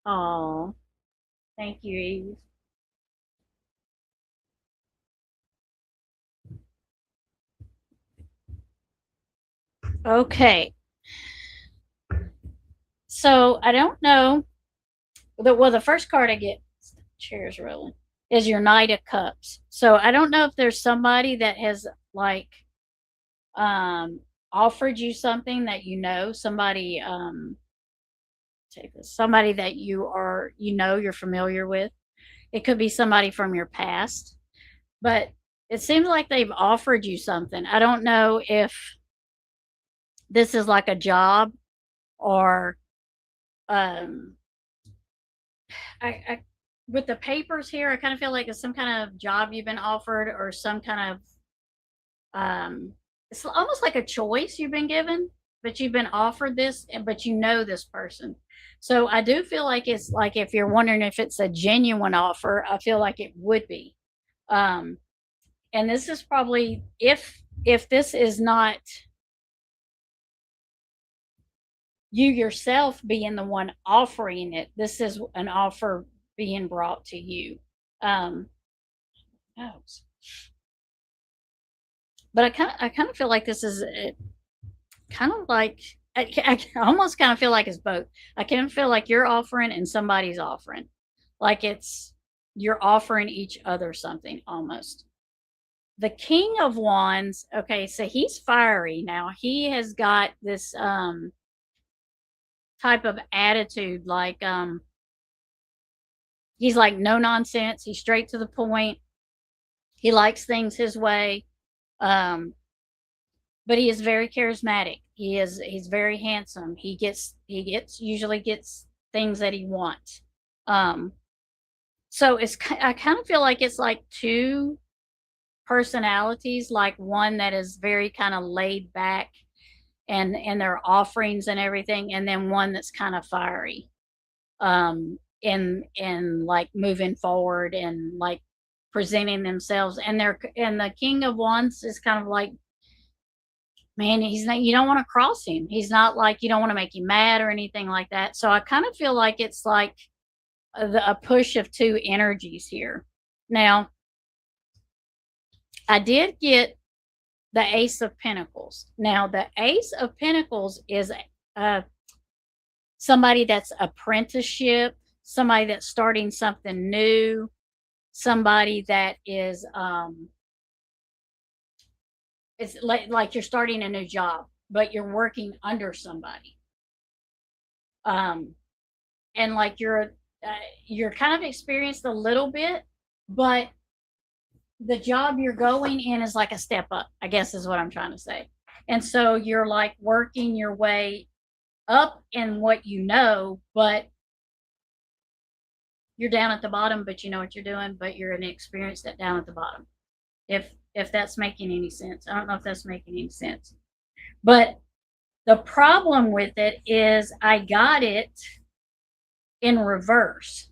Oh, thank you, Eve. Okay. So I don't know. The first card I get, chairs rolling, is your Knight of Cups. So I don't know if there's somebody that has like um offered you something that you know, somebody take this, somebody that you're familiar with. It could be somebody from your past, but it seems like they've offered you something. I don't know if this is like a job or um I with the papers here, I kind of feel like it's some kind of job you've been offered or some kind of it's almost like a choice you've been given, but you've been offered this, but you know this person. So I do feel like it's like if you're wondering if it's a genuine offer, I feel like it would be. Um, and this is probably if this is not you yourself being the one offering it, this is an offer being brought to you. Um, oh, But I kind of feel like this is kind of like I almost kind of feel like it's both. I kind of feel like you're offering and somebody's offering, like it's you're offering each other something almost. The King of Wands, okay, so he's fiery now. He has got this type of attitude, like he's like no nonsense. He's straight to the point. He likes things his way. Um, but he is very charismatic. He's very handsome. Usually gets things that he wants. Um, so I kind of feel like it's like two personalities, like one that is very kind of laid back and their offerings and everything, and then one that's kind of fiery. In like moving forward and like presenting themselves, and the King of Wands is kind of like, man, he's not, you don't want to cross him. He's not like, you don't want to make him mad or anything like that. So I kind of feel like it's like a push of two energies here. Now, I did get the Ace of Pentacles. Now, the Ace of Pentacles is somebody that's apprenticeship, somebody that's starting something new, somebody that is it's like you're starting a new job, but you're working under somebody. And like you're kind of experienced a little bit, but the job you're going in is like a step up, I guess is what I'm trying to say. And so you're like working your way up in what you know, but you're down at the bottom, but you know what you're doing, but you're inexperienced at down at the bottom. If that's making any sense. I don't know if that's making any sense. But the problem with it is I got it in reverse.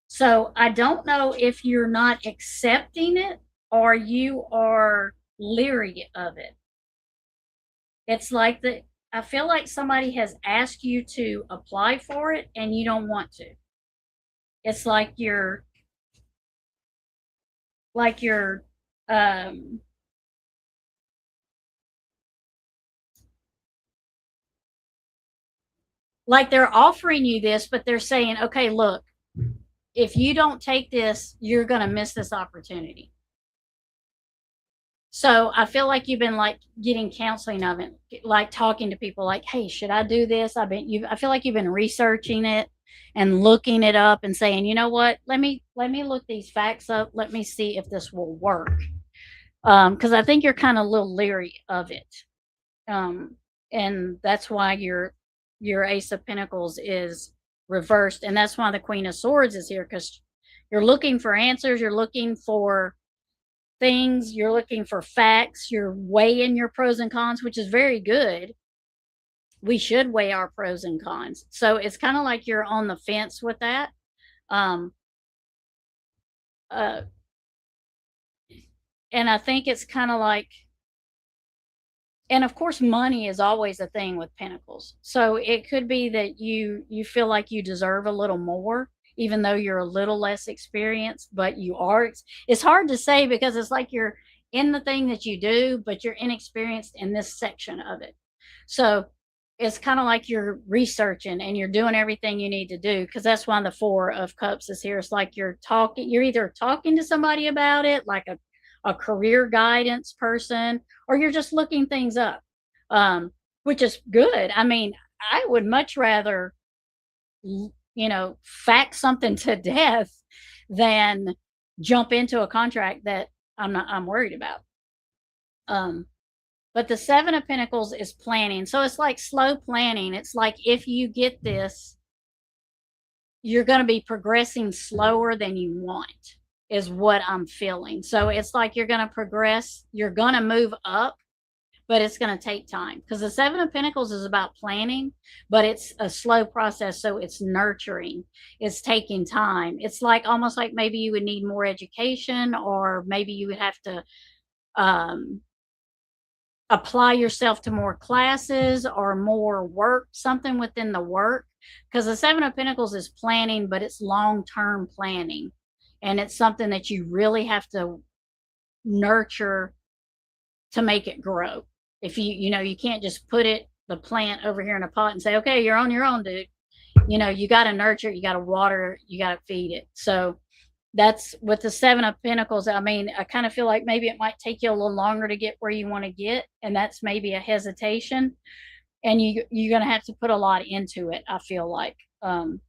So I don't know if you're not accepting it or you are leery of it. It's like I feel like somebody has asked you to apply for it and you don't want to. It's like you're um like they're offering you this, but they're saying, okay, look, if you don't take this, you're going to miss this opportunity. So I feel like you've been like getting counseling of it, like talking to people like, hey, should I do this? I feel like you've been researching it and looking it up and saying, you know what, let me look these facts up. Let me see if this will work. Because I think you're kind of a little leery of it. And that's why your Ace of Pentacles is reversed, and that's why the Queen of Swords is here, because you're looking for answers, you're looking for things, you're looking for facts, you're weighing your pros and cons, which is very good. We should weigh our pros and cons. So it's kind of like you're on the fence with that. Um, uh, and I think it's kind of like, and of course money is always a thing with pentacles, so it could be that you feel like you deserve a little more even though you're a little less experienced, but you are. It's hard to say because it's like you're in the thing that you do, but you're inexperienced in this section of it. So it's kind of like you're researching and you're doing everything you need to do, because that's why the Four of Cups is here. It's like you're either talking to somebody about it, like a career guidance person, or you're just looking things up, which is good. I mean, I would much rather, fact something to death than jump into a contract that I'm worried about. But the Seven of Pentacles is planning. So it's like slow planning. It's like if you get this, you're going to be progressing slower than you want, is what I'm feeling. So it's like you're going to progress, you're going to move up, but it's going to take time, because the Seven of Pentacles is about planning, but it's a slow process. So it's nurturing, it's taking time. It's like almost like maybe you would need more education, or maybe you would have to apply yourself to more classes or more work, something within the work, because the Seven of Pentacles is planning, but it's long-term planning, and it's something that you really have to nurture to make it grow. If you can't just put the plant over here in a pot and say, okay, you're on your own, dude. You got to nurture it, you got to water, you got to feed it. So that's with the Seven of Pentacles. I mean, I kind of feel like maybe it might take you a little longer to get where you want to get, and that's maybe a hesitation. And you're going to have to put a lot into it, I feel like. And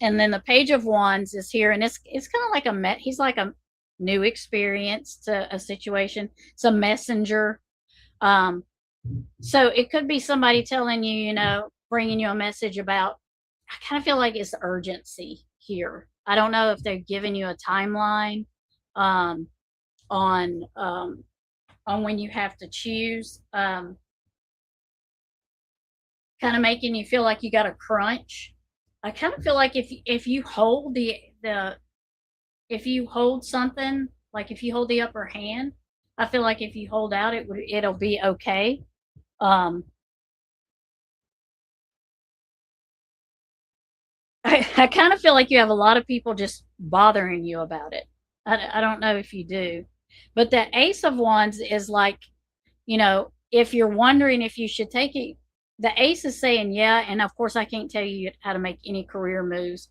then the Page of Wands is here, and it's kind of like he's like a new experience to a situation. It's a messenger. So it could be somebody telling you, bringing you a message about, I kind of feel like it's urgency here. I don't know if they're giving you a timeline on when you have to choose. Kind of making you feel like you got a crunch. I kind of feel like if you hold if you hold something, like if you hold the upper hand, I feel like if you hold out, it'll be okay. I kind of feel like you have a lot of people just bothering you about it. I don't know if you do, but the Ace of Wands is like, if you're wondering if you should take it, the Ace is saying yeah, and of course I can't tell you how to make any career moves.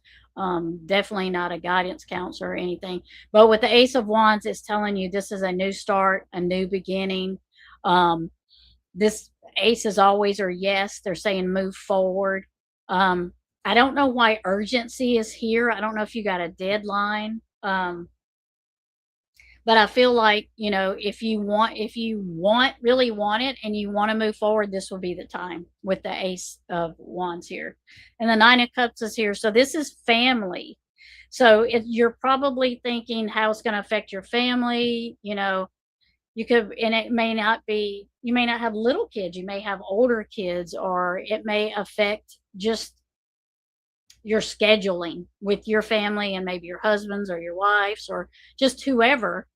Definitely not a guidance counselor or anything. But with the Ace of Wands, it's telling you this is a new start, a new beginning. This Ace is always or yes. They're saying move forward. I don't know why urgency is here. I don't know if you got a deadline. But I feel like, if you really want it and you want to move forward, this will be the time with the Ace of Wands here. And the Nine of Cups is here. So this is family. So you're probably thinking how it's going to affect your family. You could, and it may not be, you may not have little kids, you may have older kids, or it may affect just your scheduling with your family and maybe your husband's or your wife's or just whoever,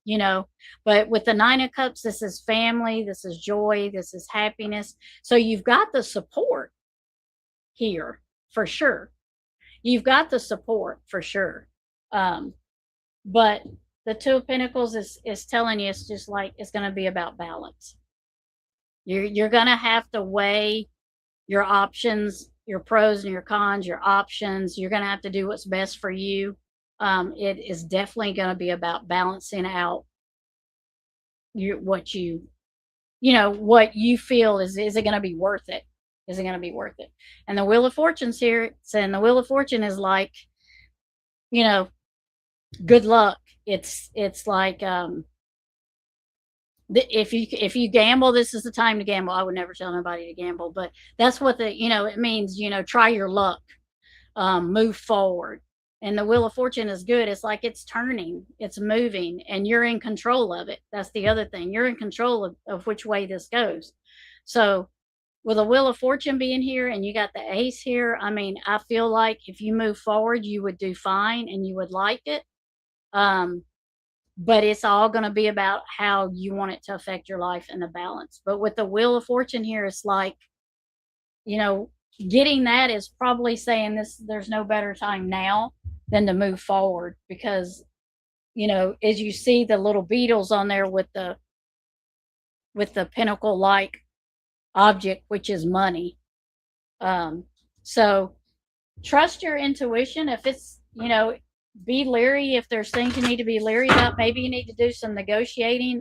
but with the Nine of Cups, this is family, this is joy, this is happiness. So you've got the support here for sure. You've got the support for sure. But the Two of Pentacles is telling you, it's just like, it's going to be about balance. You're going to have to weigh your options, your pros and your cons, your options. You're going to have to do what's best for you. It is definitely going to be about balancing out what you feel is it going to be worth it? Is it going to be worth it? And the Wheel of Fortune's here. And the Wheel of Fortune is like, good luck. It's like, if you gamble, this is the time to gamble. I would never tell nobody to gamble, but that's what it means, try your luck, move forward. And the Wheel of Fortune is good. It's like it's turning, it's moving, and you're in control of it. That's the other thing. You're in control of which way this goes. So with a Wheel of Fortune being here and you got the Ace here, I mean, I feel like if you move forward, you would do fine and you would like it. But it's all going to be about how you want it to affect your life and the balance. But with the Wheel of Fortune here, it's like, getting that is probably saying there's no better time now than to move forward, because, as you see the little beetles on there with the pentacle-like object, which is money. So trust your intuition. If it's, be leery if there's things you need to be leery about. Maybe you need to do some negotiating.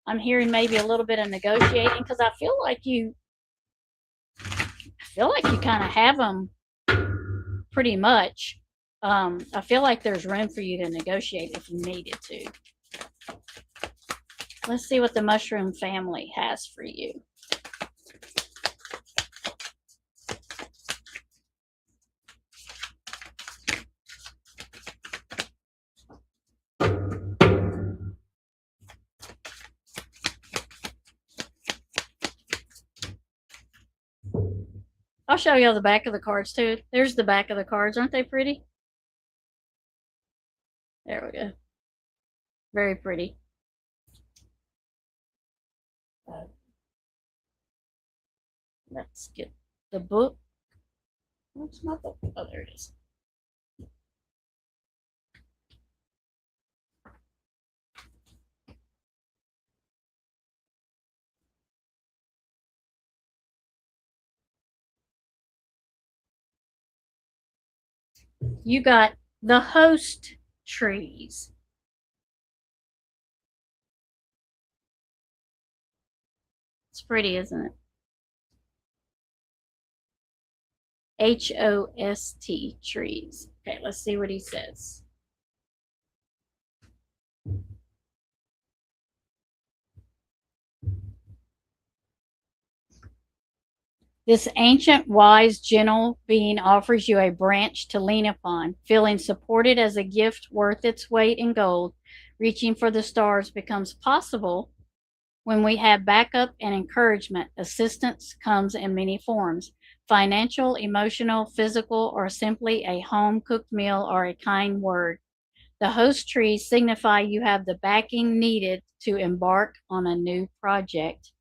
I'm hearing maybe a little bit of negotiating, because I feel like you kind of have them pretty much. I feel like there's room for you to negotiate if you needed to. Let's see what the mushroom family has for you. I'll show you the back of the cards too. There's the back of the cards. Aren't they pretty? There we go. Very pretty. Let's get the book. Where's my book? Oh, there it is. You got the host trees. It's pretty, isn't it? HOST trees. Okay, let's see what he says. This ancient, wise, gentle being offers you a branch to lean upon. Feeling supported as a gift worth its weight in gold, reaching for the stars becomes possible when we have backup and encouragement. Assistance comes in many forms: financial, emotional, physical, or simply a home cooked meal or a kind word. The host trees signify you have the backing needed to embark on a new project.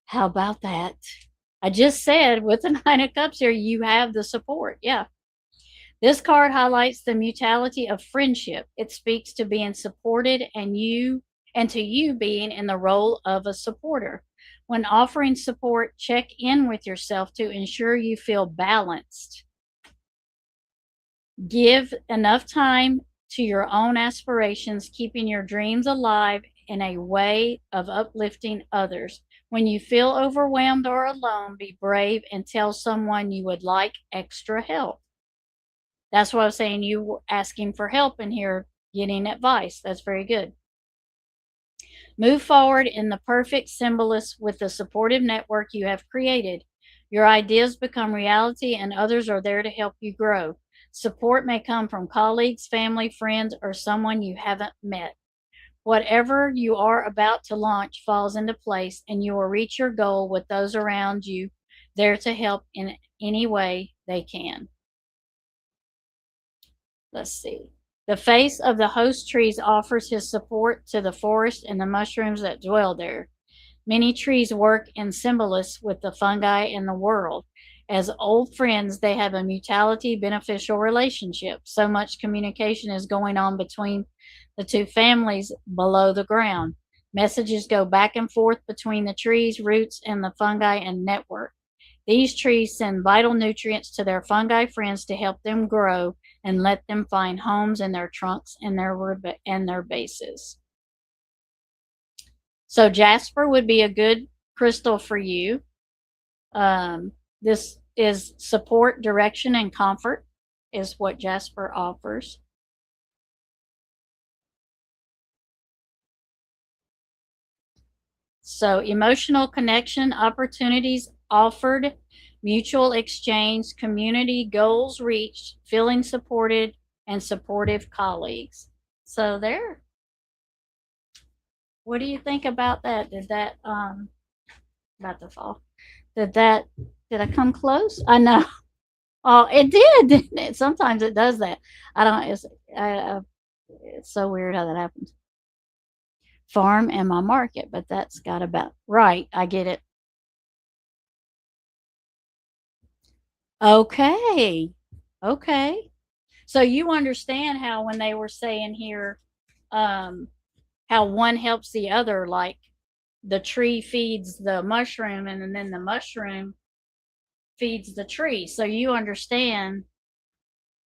How about that? I just said with the Nine of Cups here, you have the support. Yeah. This card highlights the mutuality of friendship. It speaks to being supported and to you being in the role of a supporter. When offering support, check in with yourself to ensure you feel balanced. Give enough time to your own aspirations, keeping your dreams alive in a way of uplifting others. When you feel overwhelmed or alone, be brave and tell someone you would like extra help. That's what I was saying. You were asking for help in here, getting advice. That's very good. Move forward in the perfect symbolist with the supportive network you have created. Your ideas become reality, and others are there to help you grow. Support may come from colleagues, family, friends, or someone you haven't met. Whatever you are about to launch falls into place, and you will reach your goal with those around you there to help in any way they can. Let's see. The face of the host trees offers his support to the forest and the mushrooms that dwell there. Many trees work in symbolism with the fungi and the world. As old friends, they have a mutuality beneficial relationship. So much communication is going on between the two families below the ground. Messages go back and forth between the trees, roots, and the fungi and network. These trees send vital nutrients to their fungi friends to help them grow and let them find homes in their trunks and their bases. So jasper would be a good crystal for you. This is support, direction, and comfort is what jasper offers. So emotional connection, opportunities offered, mutual exchange, community goals reached, feeling supported, and supportive colleagues. So there. What do you think about that? Did that about to fall? Did I come close? I know. Oh, it did, didn't it? Sometimes it does that. I don't. It's so weird how that happens. Farm and my market, but that's got about right. I get it. Okay. Okay. So you understand how when they were saying here, um, how one helps the other, like the tree feeds the mushroom and then the mushroom feeds the tree. So you understand,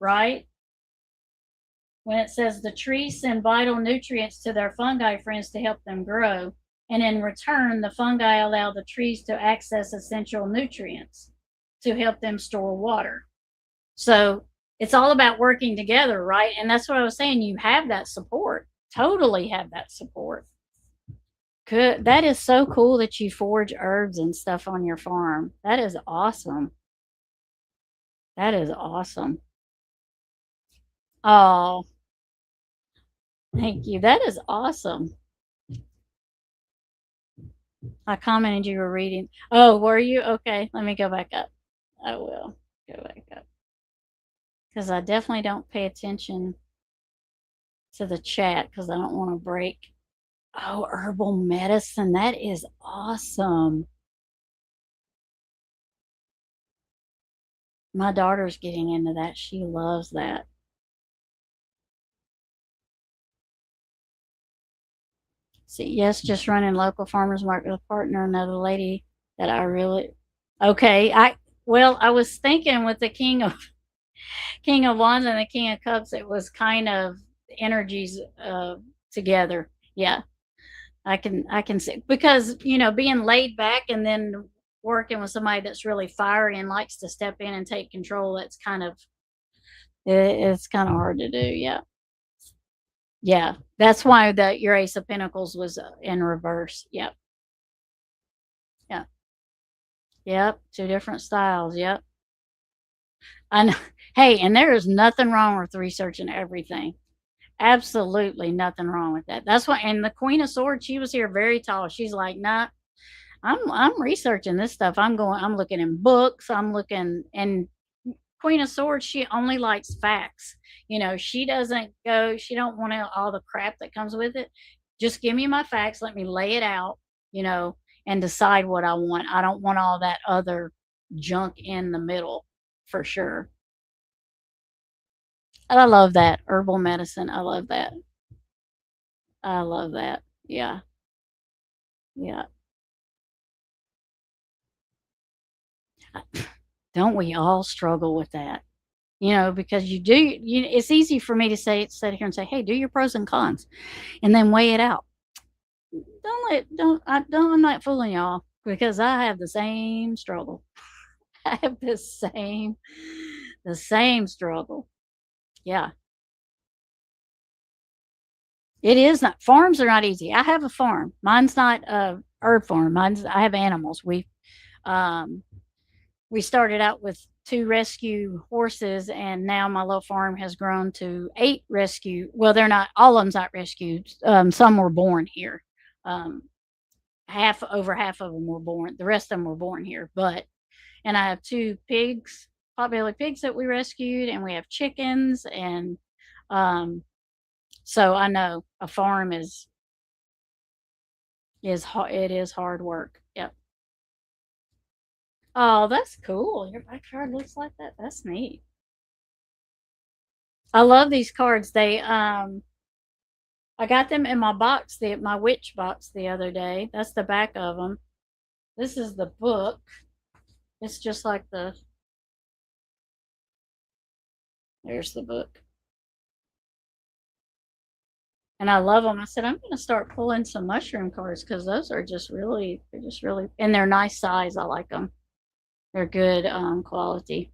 right? When it says the trees send vital nutrients to their fungi friends to help them grow, and in return, the fungi allow the trees to access essential nutrients to help them store water. So it's all about working together, right? And that's what I was saying. You have that support, totally have that support. Good. That is so cool that you forage herbs and stuff on your farm. That is awesome. That is awesome. Oh, thank you. That is awesome. I commented you were reading. Oh, were you? Okay, let me go back up. I will go back up because I definitely don't pay attention to the chat because I don't want to break. Oh, herbal medicine. That is awesome. My daughter's getting into that. She loves that. See, yes, just running local farmers market with a partner, another lady that I really okay. I was thinking with the king of King of Wands and the King of Cups, it was kind of energies together. Yeah, I can see, because being laid back and then working with somebody that's really fiery and likes to step in and take control. That's it's kind of hard to do. Yeah, yeah. That's why your Ace of Pentacles was in reverse. Yep, yep, yep. Two different styles. Yep. I know. Hey, and there is nothing wrong with researching everything. Absolutely nothing wrong with that. That's why. And the Queen of Swords, she was here very tall. She's like, nah, I'm researching this stuff. I'm looking in books. I'm looking, and Queen of Swords, she only likes facts. She don't want all the crap that comes with it. Just give me my facts. Let me lay it out, you know, and decide what I want. I don't want all that other junk in the middle, for sure. And I love that herbal medicine. I love that. I love that. Yeah. Yeah. Don't we all struggle with that? Because it's easy for me to sit here and say, hey, do your pros and cons and then weigh it out. I'm not fooling y'all, because I have the same struggle. I have the same struggle. Yeah. It is not, farms are not easy. I have a farm. Mine's not a herb farm. I have animals. Um, we started out with 2 rescue horses, and now my little farm has grown to 8 rescue. Well, they're not, all of them's not rescued. Some were born here. Um, over half of them were born. The rest of them were born here. And I have 2 pigs, potbelly pigs that we rescued, and we have chickens. And um, so I know a farm it is hard work. Yep. Oh, that's cool. Your backyard looks like that. That's neat. I love these cards. I got them in my witch box the other day. That's the back of them. This is the book. It's just like there's the book. And I love them. I said, I'm going to start pulling some mushroom cards, because they're just really, and they're nice size. I like them. They're good quality.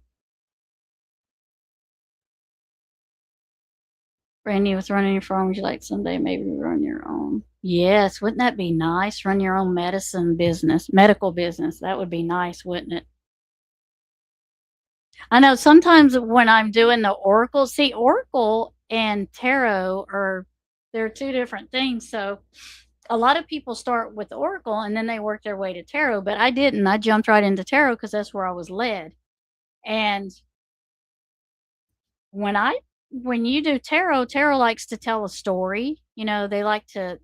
Brandy, with running your farm, would you like someday maybe run your own? Yes, wouldn't that be nice? Run your own medical business. That would be nice, wouldn't it? I know sometimes when I'm doing the oracle, see, oracle and tarot they're 2 different things. So a lot of people start with oracle and then they work their way to tarot, but I didn't. I jumped right into tarot because that's where I was led. And when you do tarot likes to tell a story. They like to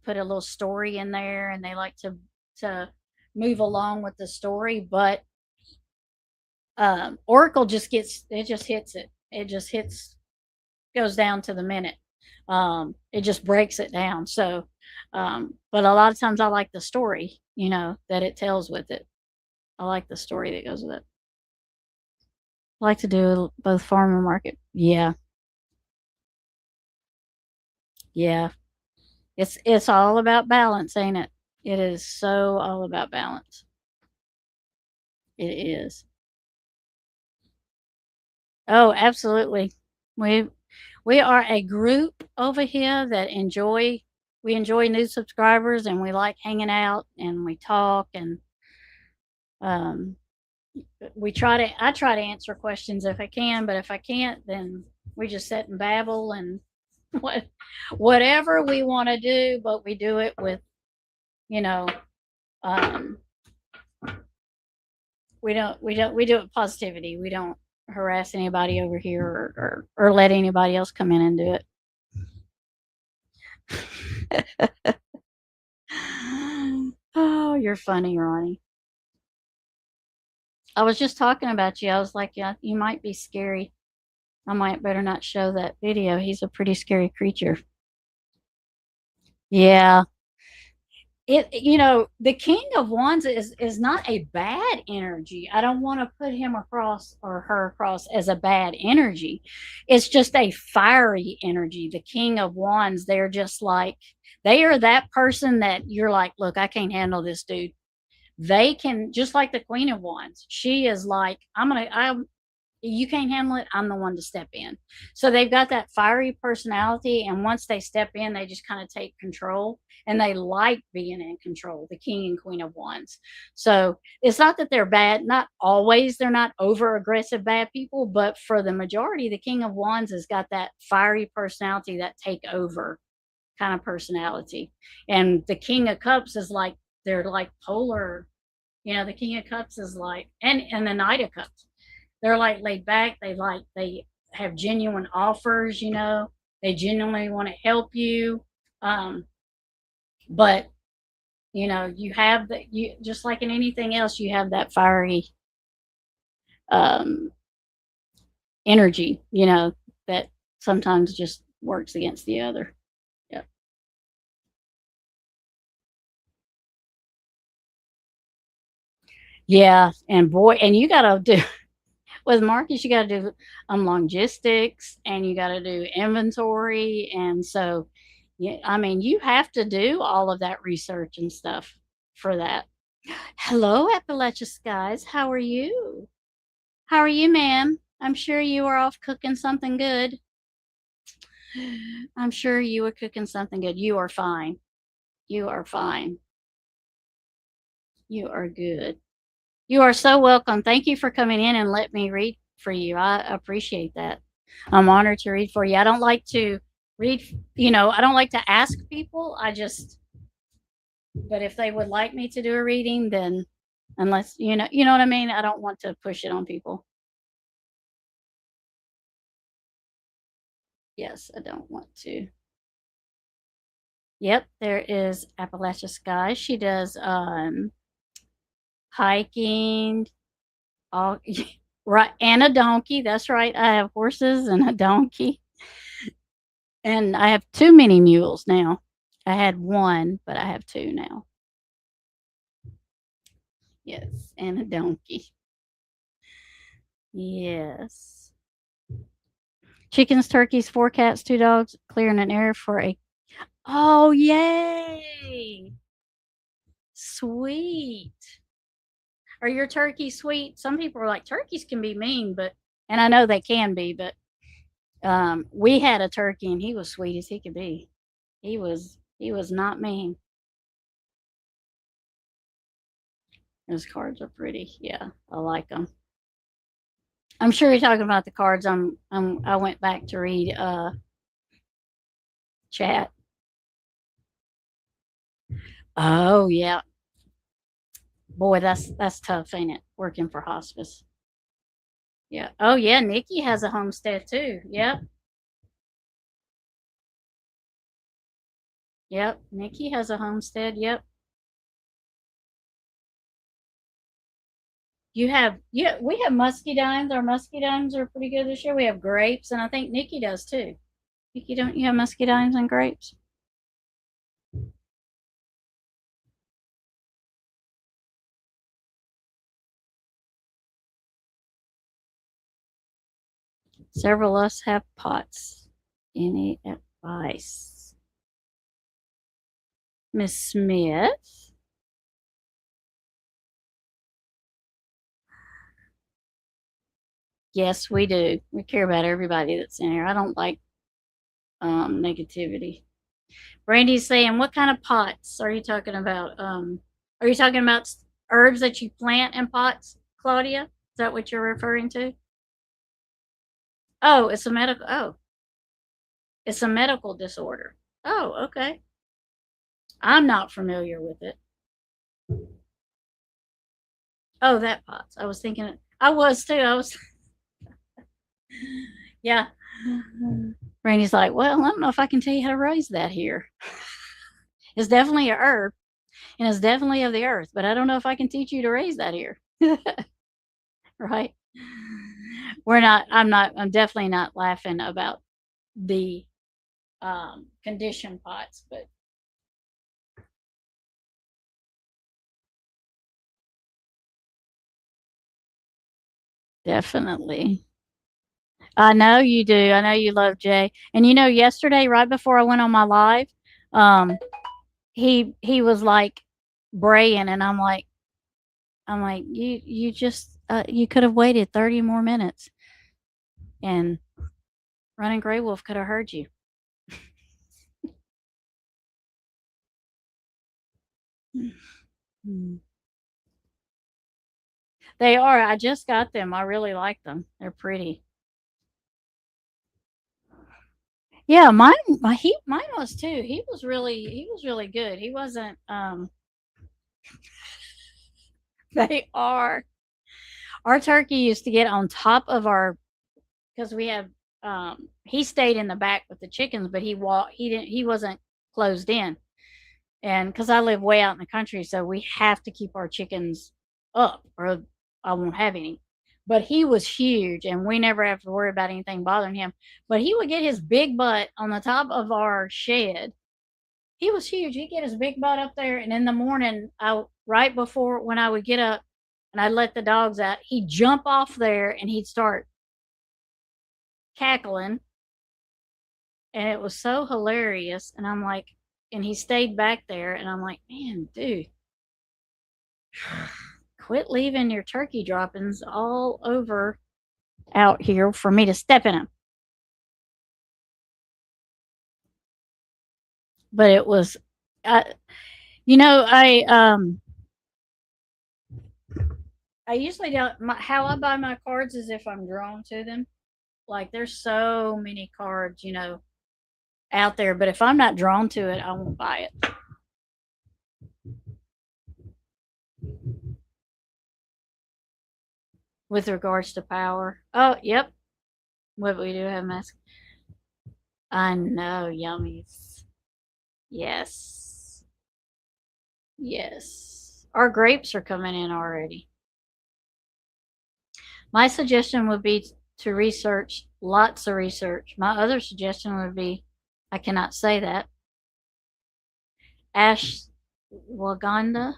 put a little story in there, and they like to move along with the story. But oracle just hits it. It just hits, goes down to the minute. It just breaks it down. So, but a lot of times I like the story, that it tells with it. I like the story that goes with it. I like to do both farm and market. Yeah. Yeah. It's all about balance, ain't it? It is so all about balance. It is. Oh, absolutely. We we are a group over here that enjoy new subscribers, and we like hanging out, and we talk, and um I try to answer questions if I can, but if I can't, then we just sit and babble and what whatever we want to do, but we do it with, you know, um we do it with positivity. We don't harass anybody over here, or let anybody else come in and do it. Oh, you're funny, Ronnie. I was just talking about you. I was like, yeah, you might be scary. I might better not show that video. He's a pretty scary creature. Yeah. the King of Wands is not a bad energy. I don't want to put him across or her across as a bad energy. It's just a fiery energy. The King of Wands, they're just like, they are that person that you're like, look, I can't handle this dude. They can, just like the Queen of Wands, she is like, you can't handle it, I'm the one to step in. So they've got that fiery personality, and once they step in, they just kind of take control, and they like being in control, the King and Queen of Wands. So it's not that they're bad, not always, they're not over aggressive bad people, but for the majority, the King of Wands has got that fiery personality, that take over kind of personality. And the King of Cups is like, they're like polar. The King of Cups is like, and the Knight of Cups, they're like laid back. They have genuine offers. They genuinely want to help you. But you have that. You just like in anything else, you have that fiery um, energy. That sometimes just works against the other. Yeah. Yeah, and boy, and you gotta do with Marcus, you got to do logistics, and you got to do inventory. And so, yeah, I mean, you have to do all of that research and stuff for that. Hello, Appalachia Skies. How are you? How are you, ma'am? I'm sure you are off cooking something good. I'm sure you are cooking something good. You are fine. You are fine. You are good. You are so welcome. Thank you for coming in and let me read for you. I appreciate that. I'm honored to read for you. I don't like to read, I don't like to ask people. But if they would like me to do a reading, then unless, you know what I mean? I don't want to push it on people. Yes, I don't want to. Yep, there is Appalachia Sky. She does hiking, all right, and a donkey. That's right. I have horses and a donkey. And I have too many mules now. I had one, but I have two now. Yes, and a donkey. Yes. Chickens, turkeys, 4 cats, 2 dogs, clearing an area for a. Oh, yay! Sweet. Are your turkeys sweet? Some people are like, turkeys can be mean, and I know they can be, but we had a turkey and he was sweet as he could be. He was not mean. Those cards are pretty. Yeah, I like them. I'm sure you're talking about the cards. I went back to read chat. Oh yeah, boy, that's tough, ain't it? Working for hospice. Yeah. Oh yeah, Nikki has a homestead too. Yep. Yep. Nikki has a homestead. Yep. Yeah, we have muscadines. Our muscadines are pretty good this year. We have grapes, and I think Nikki does too. Nikki, don't you have muscadines and grapes? Several of us have pots. Any advice? Miss Smith? Yes, we do. We care about everybody that's in here. I don't like negativity. Brandy's saying, what kind of pots are you talking about? Are you talking about herbs that you plant in pots, Claudia? Is that what you're referring to? Oh, it's a medical. Oh, it's a medical disorder. Oh, okay. I'm not familiar with it. Oh, that pots. I was thinking. I was too. I was. Yeah. Brandy's like, well, I don't know if I can tell you how to raise that here. It's definitely a herb, and it's definitely of the earth, but I don't know if I can teach you to raise that here. Right? I'm definitely not laughing about the condition pots, but Definitely. I know you do. I know you love Jay. And yesterday, right before I went on my live, um, he was like braying, and I'm like, you just you could have waited 30 more minutes, and Running Gray Wolf could have heard you. Mm. They are. I just got them. I really like them. They're pretty. Yeah, mine was too. He was really good. He wasn't they are. Our turkey used to get on top of our because we have he stayed in the back with the chickens, but he wasn't closed in. And because I live way out in the country, so we have to keep our chickens up or I won't have any. But he was huge, and we never have to worry about anything bothering him. But he would get his big butt on the top of our shed. He was huge. He'd get his big butt up there, and in the morning, right before when I would get up and I'd let the dogs out, he'd jump off there and he'd start cackling, and it was so hilarious. And I'm like, and he stayed back there, and I'm like, man, dude, quit leaving your turkey droppings all over out here for me to step in them. But it was, uh, you know, I usually don't. How I buy my cards is if I'm drawn to them. Like there's so many cards, out there, but if I'm not drawn to it, I won't buy it. With regards to power, oh yep, what we do have mask. I know, yummies. Yes, yes. Our grapes are coming in already. My suggestion would be to research lots of research. My other suggestion would be, I cannot say that, ashwagandha,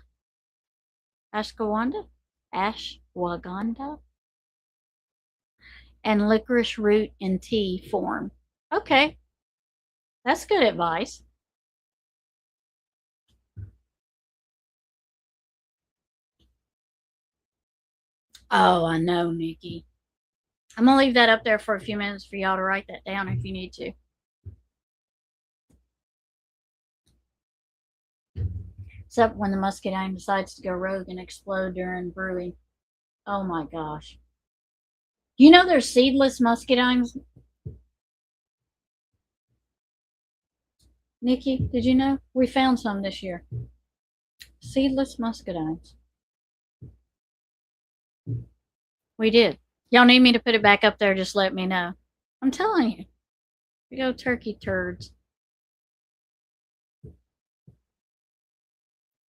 ashwagandha, ashwagandha, and licorice root in tea form. Okay, that's good advice. Oh, I know, Nikki. I'm gonna leave that up there for a few minutes for y'all to write that down if you need to. Except when the muscadine decides to go rogue and explode during brewing. Oh my gosh. There's seedless muscadines? Nikki, did you know? We found some this year. Seedless muscadines. We did. Y'all need me to put it back up there, just let me know. I'm telling you. We go turkey turds.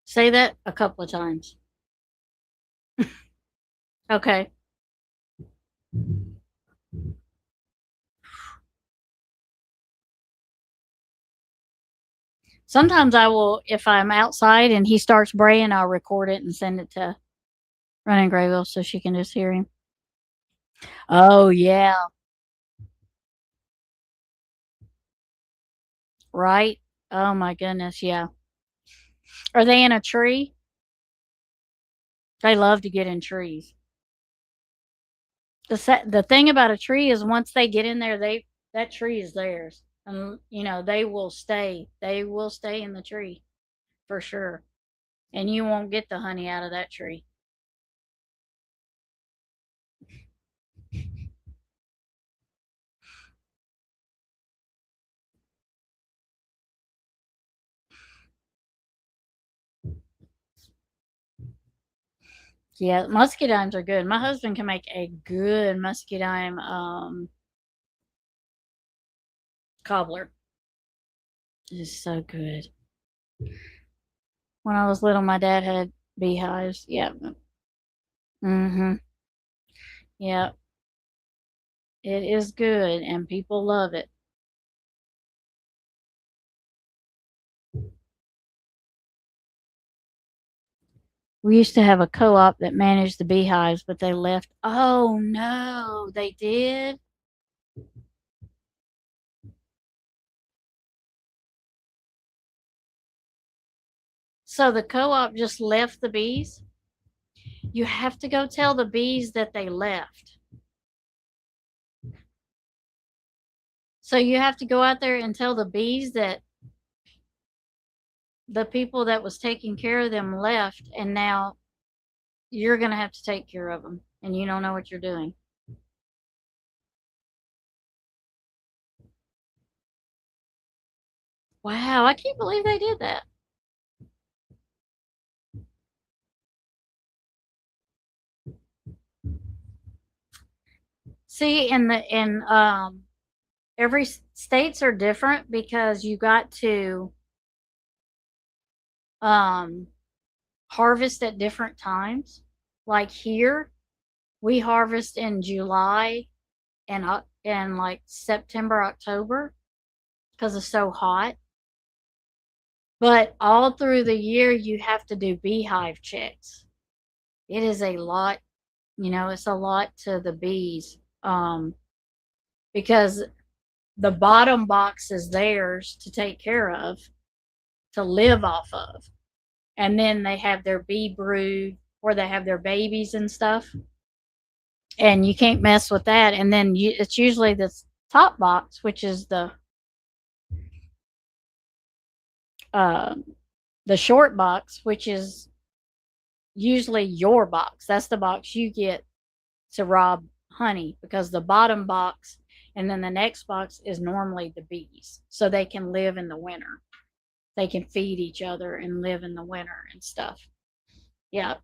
Say that a couple of times. Okay. Sometimes I will, if I'm outside and he starts braying, I'll record it and send it to Running Grayville so she can just hear him. Oh, yeah. Right? Oh, my goodness. Yeah. Are they in a tree? They love to get in trees. The thing about a tree is once they get in there, that tree is theirs. And they will stay. They will stay in the tree for sure. And you won't get the honey out of that tree. Yeah, muscadines are good. My husband can make a good muscadine cobbler. It's so good. When I was little, my dad had beehives. Yeah. Mhm. Yeah. It is good, and people love it. We used to have a co-op that managed the beehives, but they left. Oh no, they did. So the co-op just left the bees? You have to go tell the bees that they left. So you have to go out there and tell the bees that the people that was taking care of them left, and now you're going to have to take care of them, and you don't know what you're doing. Wow, I can't believe they did that. See, in every states are different because you got to um harvest at different times. Like here, we harvest in July and like September, October because it's so hot. But all through the year, you have to do beehive checks. It is a lot, it's a lot to the bees because the bottom box is theirs to take care of, to live off of. And then they have their bee brood where they have their babies and stuff. And you can't mess with that. And then it's usually the top box, which is uh, the short box, which is usually your box. That's the box you get to rob honey, because the bottom box and then the next box is normally the bees, so they can live in the winter. They can feed each other and live in the winter and stuff. Yeah.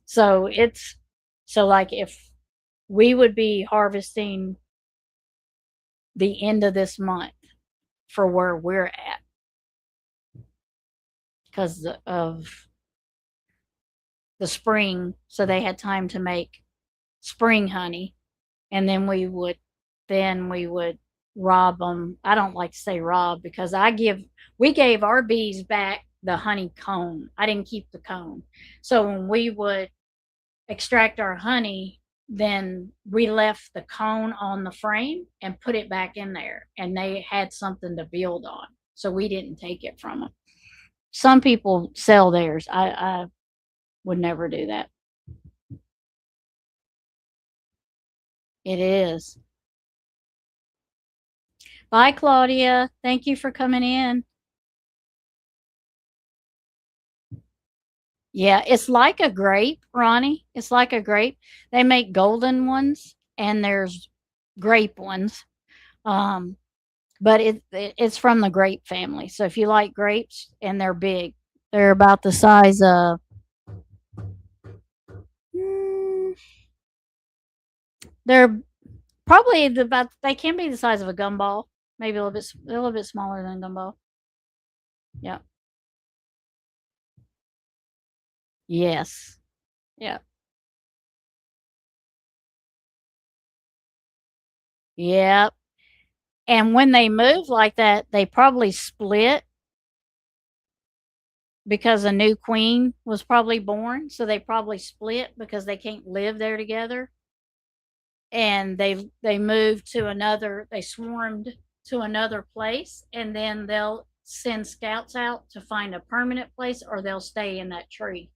So like if we would be harvesting the end of this month for where we're at because of the spring, so they had time to make spring honey, and then we would rob them. I don't like to say rob because we gave our bees back the honey comb. I didn't keep the comb. So when we would extract our honey, then we left the cone on the frame and put it back in there, and they had something to build on. So we didn't take it from them. Some people sell theirs. I would never do that. It is. Bye, Claudia. Thank you for coming in. Yeah, it's like a grape, Ronnie. It's like a grape. They make golden ones and there's grape ones. Um, but it's from the grape family. So if you like grapes, and they're big, they're about the size of mm, they're probably about they can be the size of a gumball, maybe a little bit smaller than a gumball. Yeah. Yes. Yeah. Yep. And when they move like that, they probably split because a new queen was probably born. So they probably split because they can't live there together. And they moved to another, they swarmed to another place, and then they'll send scouts out to find a permanent place, or they'll stay in that tree.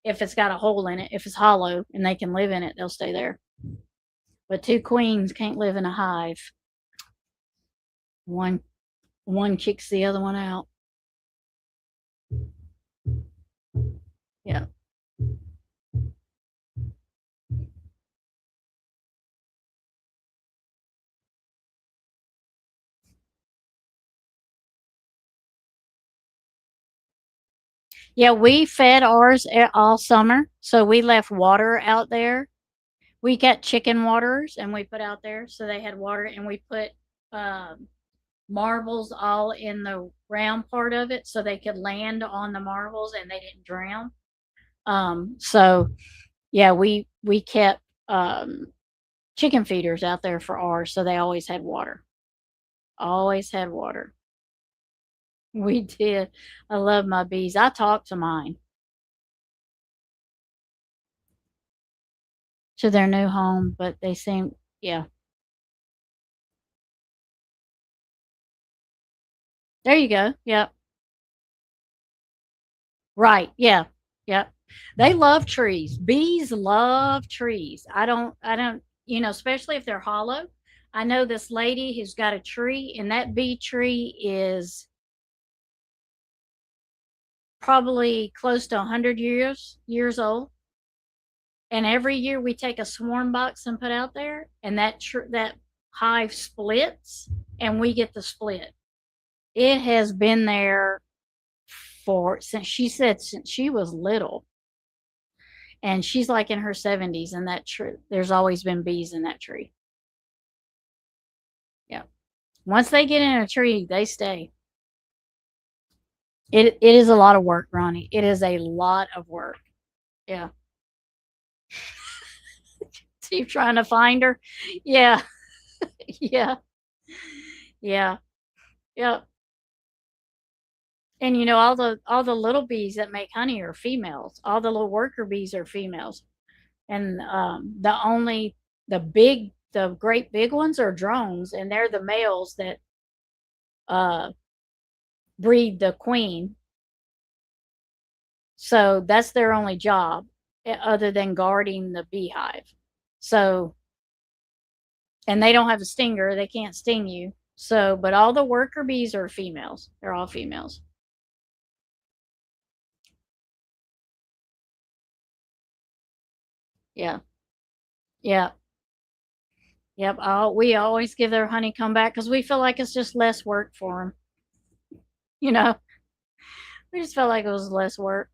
If it's got a hole in it, if it's hollow and they can live in it, they'll stay there. But two queens can't live in a hive. One kicks the other one out. Yeah. Yeah, we fed ours all summer. So we left water out there. We got chicken waters and we put out there so they had water, and we put um, marbles all in the round part of it so they could land on the marbles and they didn't drown. So yeah, we kept chicken feeders out there for ours, so they always had water. Always had water. We did. I love my bees. I talk to mine. to their new home, but they seem, yeah. There you go. Yep. Right. Yeah. Yep. They love trees. Bees love trees. I don't, especially if they're hollow. I know this lady who's got a tree, and that bee tree is probably close to 100 years old. And every year we take a swarm box and put out there, and that hive splits, and we get the split. It has been there for since she said since she was little, and she's like in her 70s, and that tree, there's always been bees in that tree. Yeah. Once they get in a tree, they stay. It is a lot of work, Ronnie. It is a lot of work. Yeah. So you're trying to find her? Yeah. Yeah. Yeah. Yeah. And all the little bees that make honey are females. All the little worker bees are females. And the great big ones are drones, and they're the males that uh breed the queen. So that's their only job, other than guarding the beehive. So, and they don't have a stinger, they can't sting you. So, but all the worker bees are females. They're all females. Yeah. Yeah. Yep. We always give their honeycomb back because we feel like it's just less work for them. You know, we just felt like it was less work.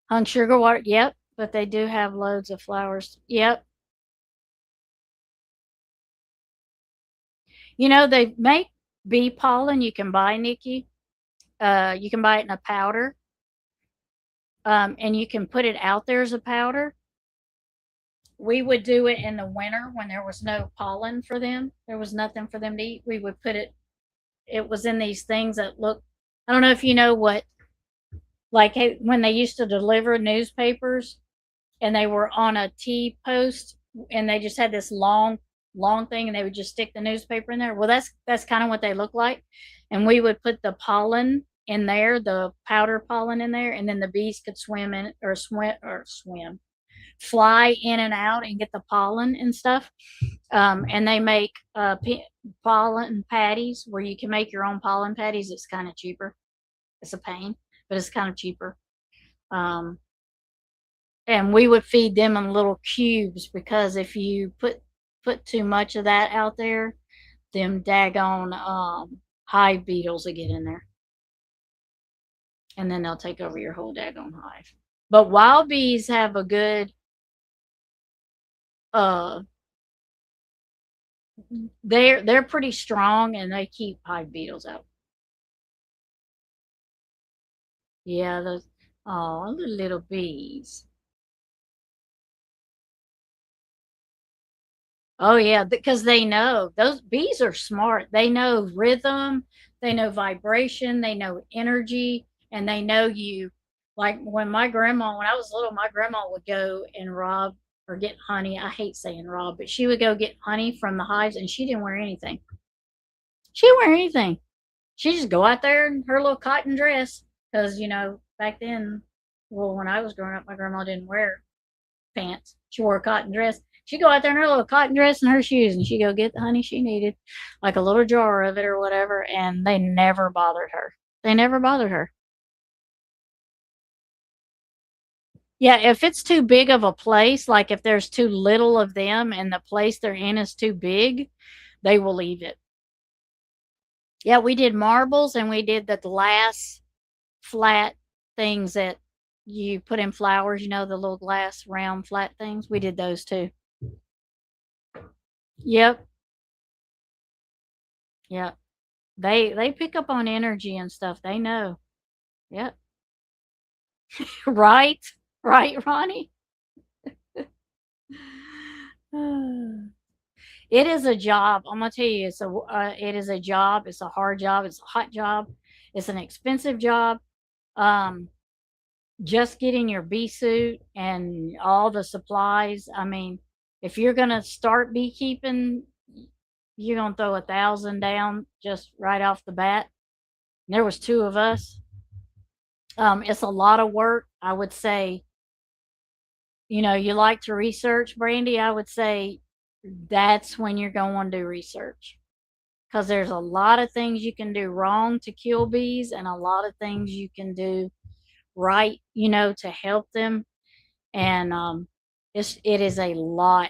Hung sugar water. Yep. But they do have loads of flowers. Yep. They make bee pollen you can buy, Nikki. You can buy it in a powder. And you can put it out there as a powder. We would do it in the winter when there was no pollen for them. There was nothing for them to eat. We would put it was in these things that look, I don't know if you know what, like when they used to deliver newspapers and they were on a T post and they just had this long thing and they would just stick the newspaper in there. Well, that's kind of what they look like. And we would put the pollen in there, the powder pollen in there, and then the bees could swim in or swim, fly in and out and get the pollen and stuff. And they make pollen patties where you can make your own pollen patties. It's kind of cheaper. It's a pain, but it's kind of cheaper. And we would feed them in little cubes because if you put too much of that out there, them daggone hive beetles will get in there. And then they'll take over your whole daggone hive. But wild bees have a good they're pretty strong and they keep hive beetles out. Yeah, those the little bees. Oh yeah, because they know those bees are smart. They know rhythm, they know vibration, they know energy, and they know you. Like when I was little, my grandma would go and rob or get honey. I hate saying rob, but she would go get honey from the hives and she didn't wear anything. She didn't wear anything. She just go out there in her little cotton dress. Because, back then, well, when I was growing up, my grandma didn't wear pants. She wore a cotton dress. She'd go out there in her little cotton dress and her shoes, and she'd go get the honey she needed, like a little jar of it or whatever, and they never bothered her. They never bothered her. Yeah, if it's too big of a place, like if there's too little of them and the place they're in is too big, they will leave it. Yeah, we did marbles and we did the glass flat things that you put in flowers, the little glass round flat things. We did those too. Yep. Yep. They pick up on energy and stuff. They know. Yep. Right? Right, Ronnie? It is a job. I'm gonna tell you, it is a job. It's a hard job. It's a hot job. It's an expensive job. Um, just getting your bee suit and all the supplies. I mean, if you're going to start beekeeping, you're going to throw 1,000 down just right off the bat. And there was two of us. It's a lot of work. I would say, you like to research, Brandy. I would say that's when you're going to do research, because there's a lot of things you can do wrong to kill bees and a lot of things you can do right, to help them. And it is a lot.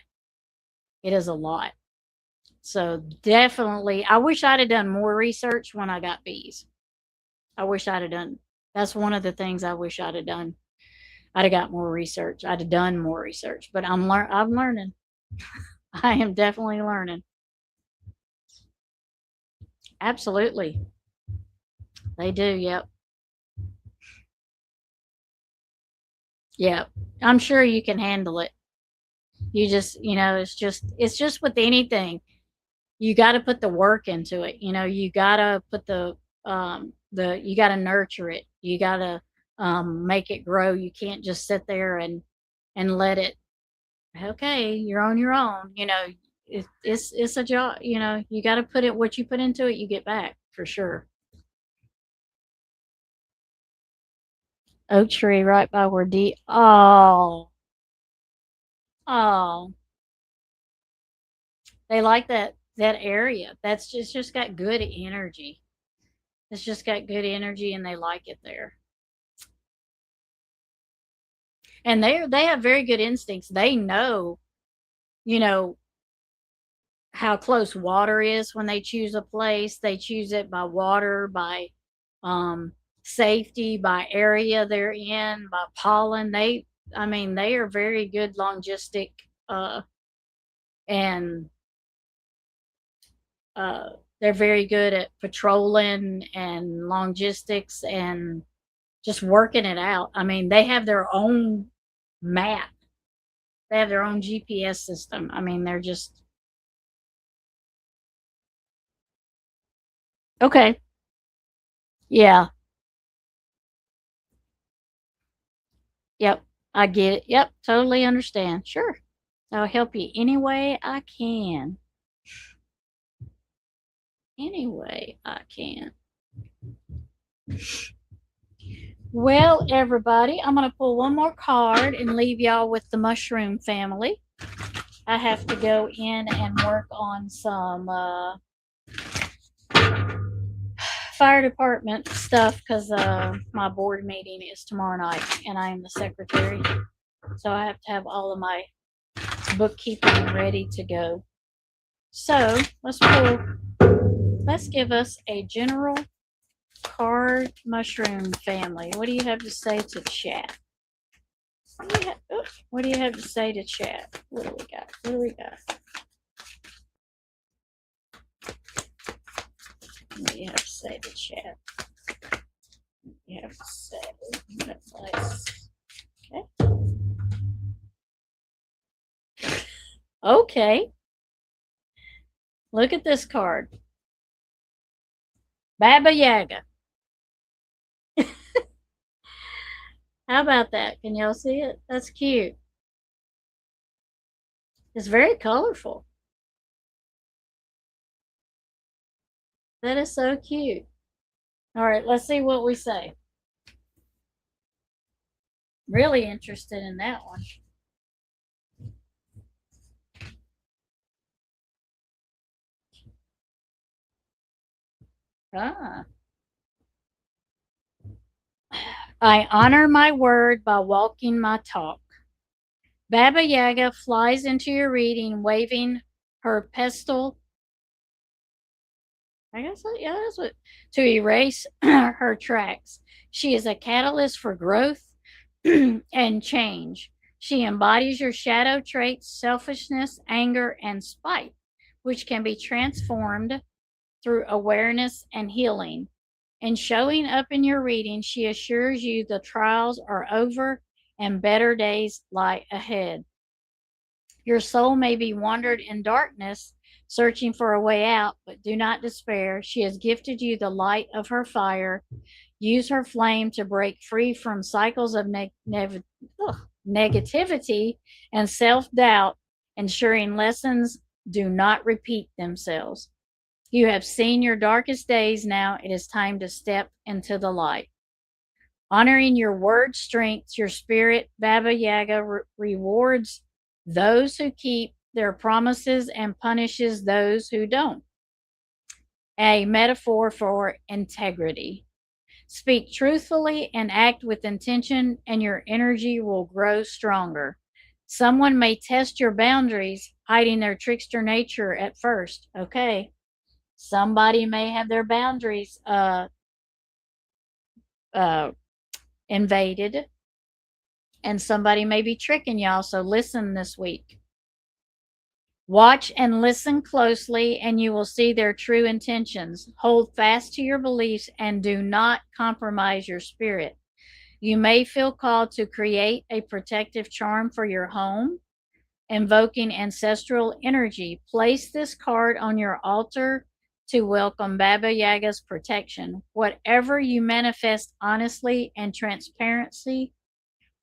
It is a lot. So definitely, I wish I'd have done more research when I got bees. I wish I'd have done. That's one of the things I wish I'd have done. I'd have got more research. I'd have done more research. But I'm learning. I am definitely learning. Absolutely. They do. Yep. Yep. I'm sure you can handle it. You just, it's just with anything. You got to put the work into it. You got to put you got to nurture it. You got to make it grow. You can't just sit there and let it, okay, you're on your own. It's a job. You got to put it, what you put into it, you get back for sure. Oak tree right by where oh, they like that area. It's just got good energy. It's just got good energy and they like it there. And they have very good instincts. They know, you know, how close water is when they choose a place. They choose it by water, by um safety, by area they're in, by pollen. They are very good logistic and uh they're very good at patrolling and logistics and just working it out. I mean, they have their own map. They have their own GPS system. I mean, they're just okay. Yeah. Yep. I get it. Yep. Totally understand. Sure. I'll help you any way I can. Any way I can. Well, everybody, I'm going to pull one more card and leave y'all with the mushroom family. I have to go in and work on some fire department stuff because my board meeting is tomorrow night and I am the secretary. So I have to have all of my bookkeeping ready to go. So let's give us a general card mushroom family. What do you have to say to chat? What do you have to say to chat? What do we got? What do we got? What do you have to say to chat? What do you have to say? Nice. Okay. Okay. Look at this card. Baba Yaga. How about that? Can y'all see it? That's cute. It's very colorful. That is so cute. All right, let's see what we say. Really interested in that one. Ah. I honor my word by walking my talk. Baba Yaga flies into your reading, waving her pestle. I guess yeah, that's what to erase her tracks. She is a catalyst for growth and change. She embodies your shadow traits, selfishness, anger, and spite, which can be transformed through awareness and healing. In showing up in your reading, she assures you the trials are over and better days lie ahead. Your soul may be wandered in darkness, searching for a way out, but do not despair. She has gifted you the light of her fire. Use her flame to break free from cycles of negativity and self doubt, ensuring lessons do not repeat themselves. You have seen your darkest days now. It is time to step into the light. Honoring your word strengths your spirit. Baba Yaga rewards those who keep their promises and punishes those who don't. A metaphor for integrity. Speak truthfully and act with intention, and your energy will grow stronger. Someone may test your boundaries, hiding their trickster nature at first. Okay. Somebody may have their boundaries invaded, and somebody may be tricking y'all. So listen this week. Watch and listen closely, and you will see their true intentions. Hold fast to your beliefs and do not compromise your spirit. You may feel called to create a protective charm for your home, invoking ancestral energy. Place this card on your altar to welcome Baba Yaga's protection. Whatever you manifest honestly and transparency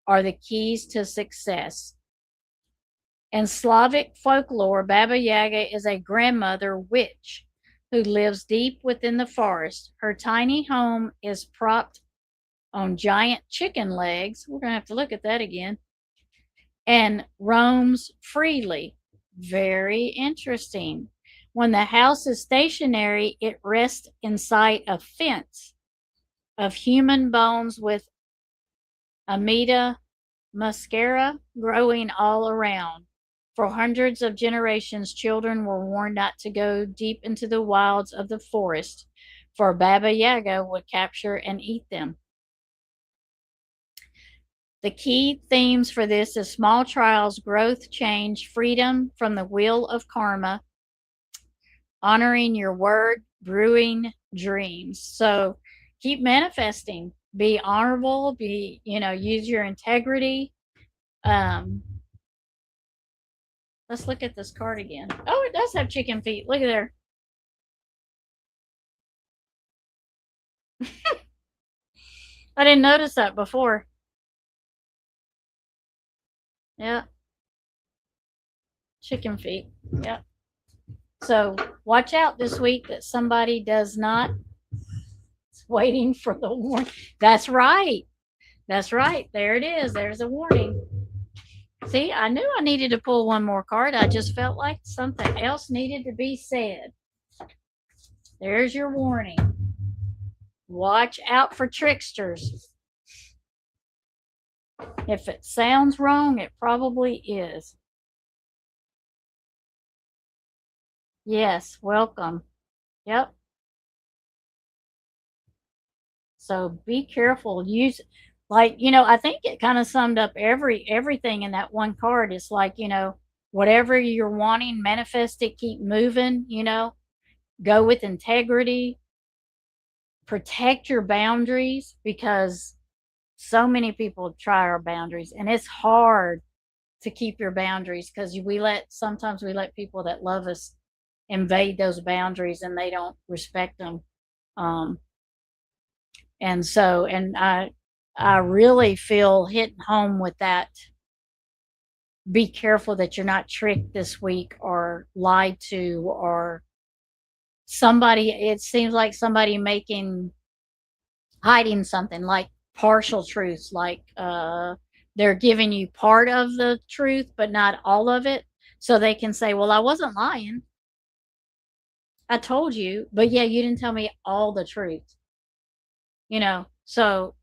are the keys to success. In Slavic folklore, Baba Yaga is a grandmother witch who lives deep within the forest. Her tiny home is propped on giant chicken legs. We're going to have to look at that again. And roams freely. Very interesting. When the house is stationary, it rests inside a fence of human bones with Amida muscaria growing all around. For hundreds of generations, children were warned not to go deep into the wilds of the forest, for Baba Yaga would capture and eat them. The key themes for this is small trials, growth, change, freedom from the wheel of karma, honoring your word, brewing dreams. So keep manifesting, be honorable, use your integrity. Let's look at this card again. Oh, it does have chicken feet. Look at there. I didn't notice that before. Yeah. Chicken feet. Yeah. So watch out this week that somebody does not. It's waiting for the warning. That's right. That's right. There it is. There's a warning. See, I knew I needed to pull one more card. I just felt like something else needed to be said. There's your warning. Watch out for tricksters. If it sounds wrong, it probably is. Yes, welcome. Yep. So be careful. Use, like, I think it kind of summed up everything in that one card. It's like, whatever you're wanting, manifest it, keep moving, go with integrity, protect your boundaries, because so many people try our boundaries, and it's hard to keep your boundaries because sometimes we let people that love us invade those boundaries and they don't respect them. And I really feel hitting home with that. Be careful that you're not tricked this week or lied to, or it seems like somebody hiding something, like partial truths, like they're giving you part of the truth but not all of it, so they can say, well, I wasn't lying, I told you, but yeah, you didn't tell me all the truth. So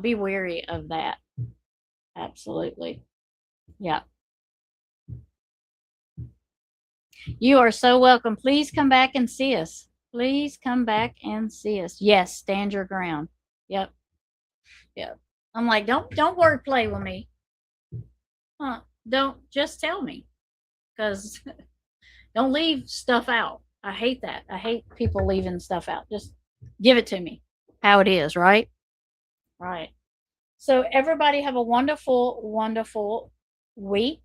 be wary of that. Absolutely. Yeah. You are so welcome. Please come back and see us. Please come back and see us. Yes, stand your ground. Yep. Yep. I'm like, don't word play with me. Don't, just tell me, because don't leave stuff out. I hate that. I hate people leaving stuff out. Just give it to me how it is, right? Right. So everybody have a wonderful, wonderful week.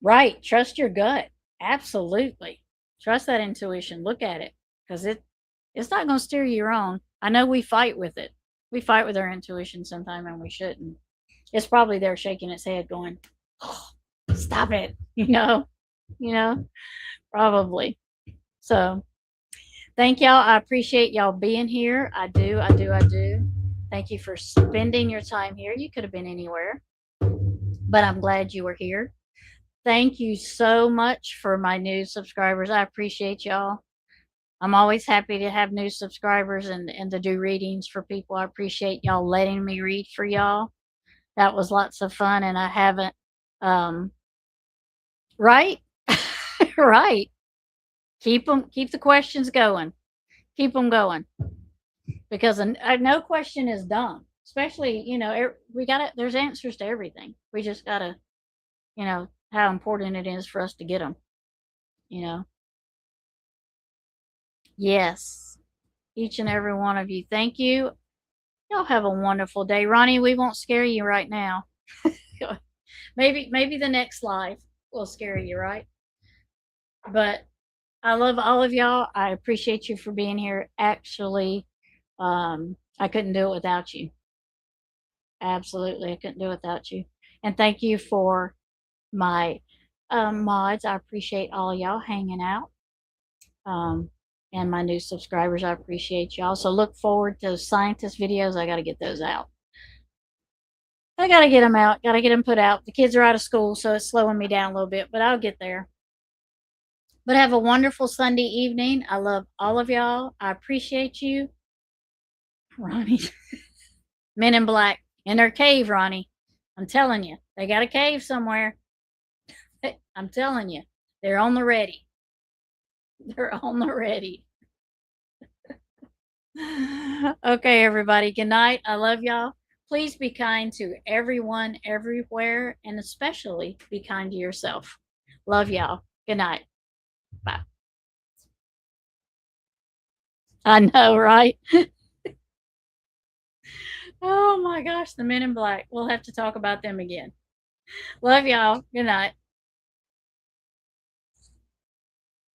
Right. Trust your gut. Absolutely. Trust that intuition. Look at it, because it's not going to steer you wrong. I know we fight with it. We fight with our intuition sometimes, and we shouldn't. It's probably there shaking its head, going, oh, "Stop it!" You know, probably. So, thank y'all. I appreciate y'all being here. I do. I do. I do. Thank you for spending your time here. You could have been anywhere, but I'm glad you were here. Thank you so much for my new subscribers. I appreciate y'all. I'm always happy to have new subscribers and to do readings for people. I appreciate y'all letting me read for y'all. That was lots of fun, and I haven't, right? Right. Keep the questions going. Keep them going, because no question is dumb. Especially, we got to, there's answers to everything. We just got to, how important it is for us to get them, you know. Yes. Each and every one of you. Thank you. Y'all have a wonderful day. Ronnie, we won't scare you right now. maybe the next live will scare you, right? But I love all of y'all. I appreciate you for being here. Actually, I couldn't do it without you. Absolutely, I couldn't do it without you. And thank you for my mods. I appreciate all y'all hanging out. And my new subscribers, I appreciate y'all. So look forward to scientist videos. I got to get those out. I got to get them out. Got to get them put out. The kids are out of school, so it's slowing me down a little bit, but I'll get there. But have a wonderful Sunday evening. I love all of y'all. I appreciate you. Ronnie. Men in Black in their cave, Ronnie. I'm telling you, they got a cave somewhere. I'm telling you, they're on the ready. They're on the ready. Okay, everybody. Good night. I love y'all. Please be kind to everyone, everywhere, and especially be kind to yourself. Love y'all. Good night. Bye. I know, right? Oh my gosh, the Men in Black. We'll have to talk about them again. Love y'all. Good night.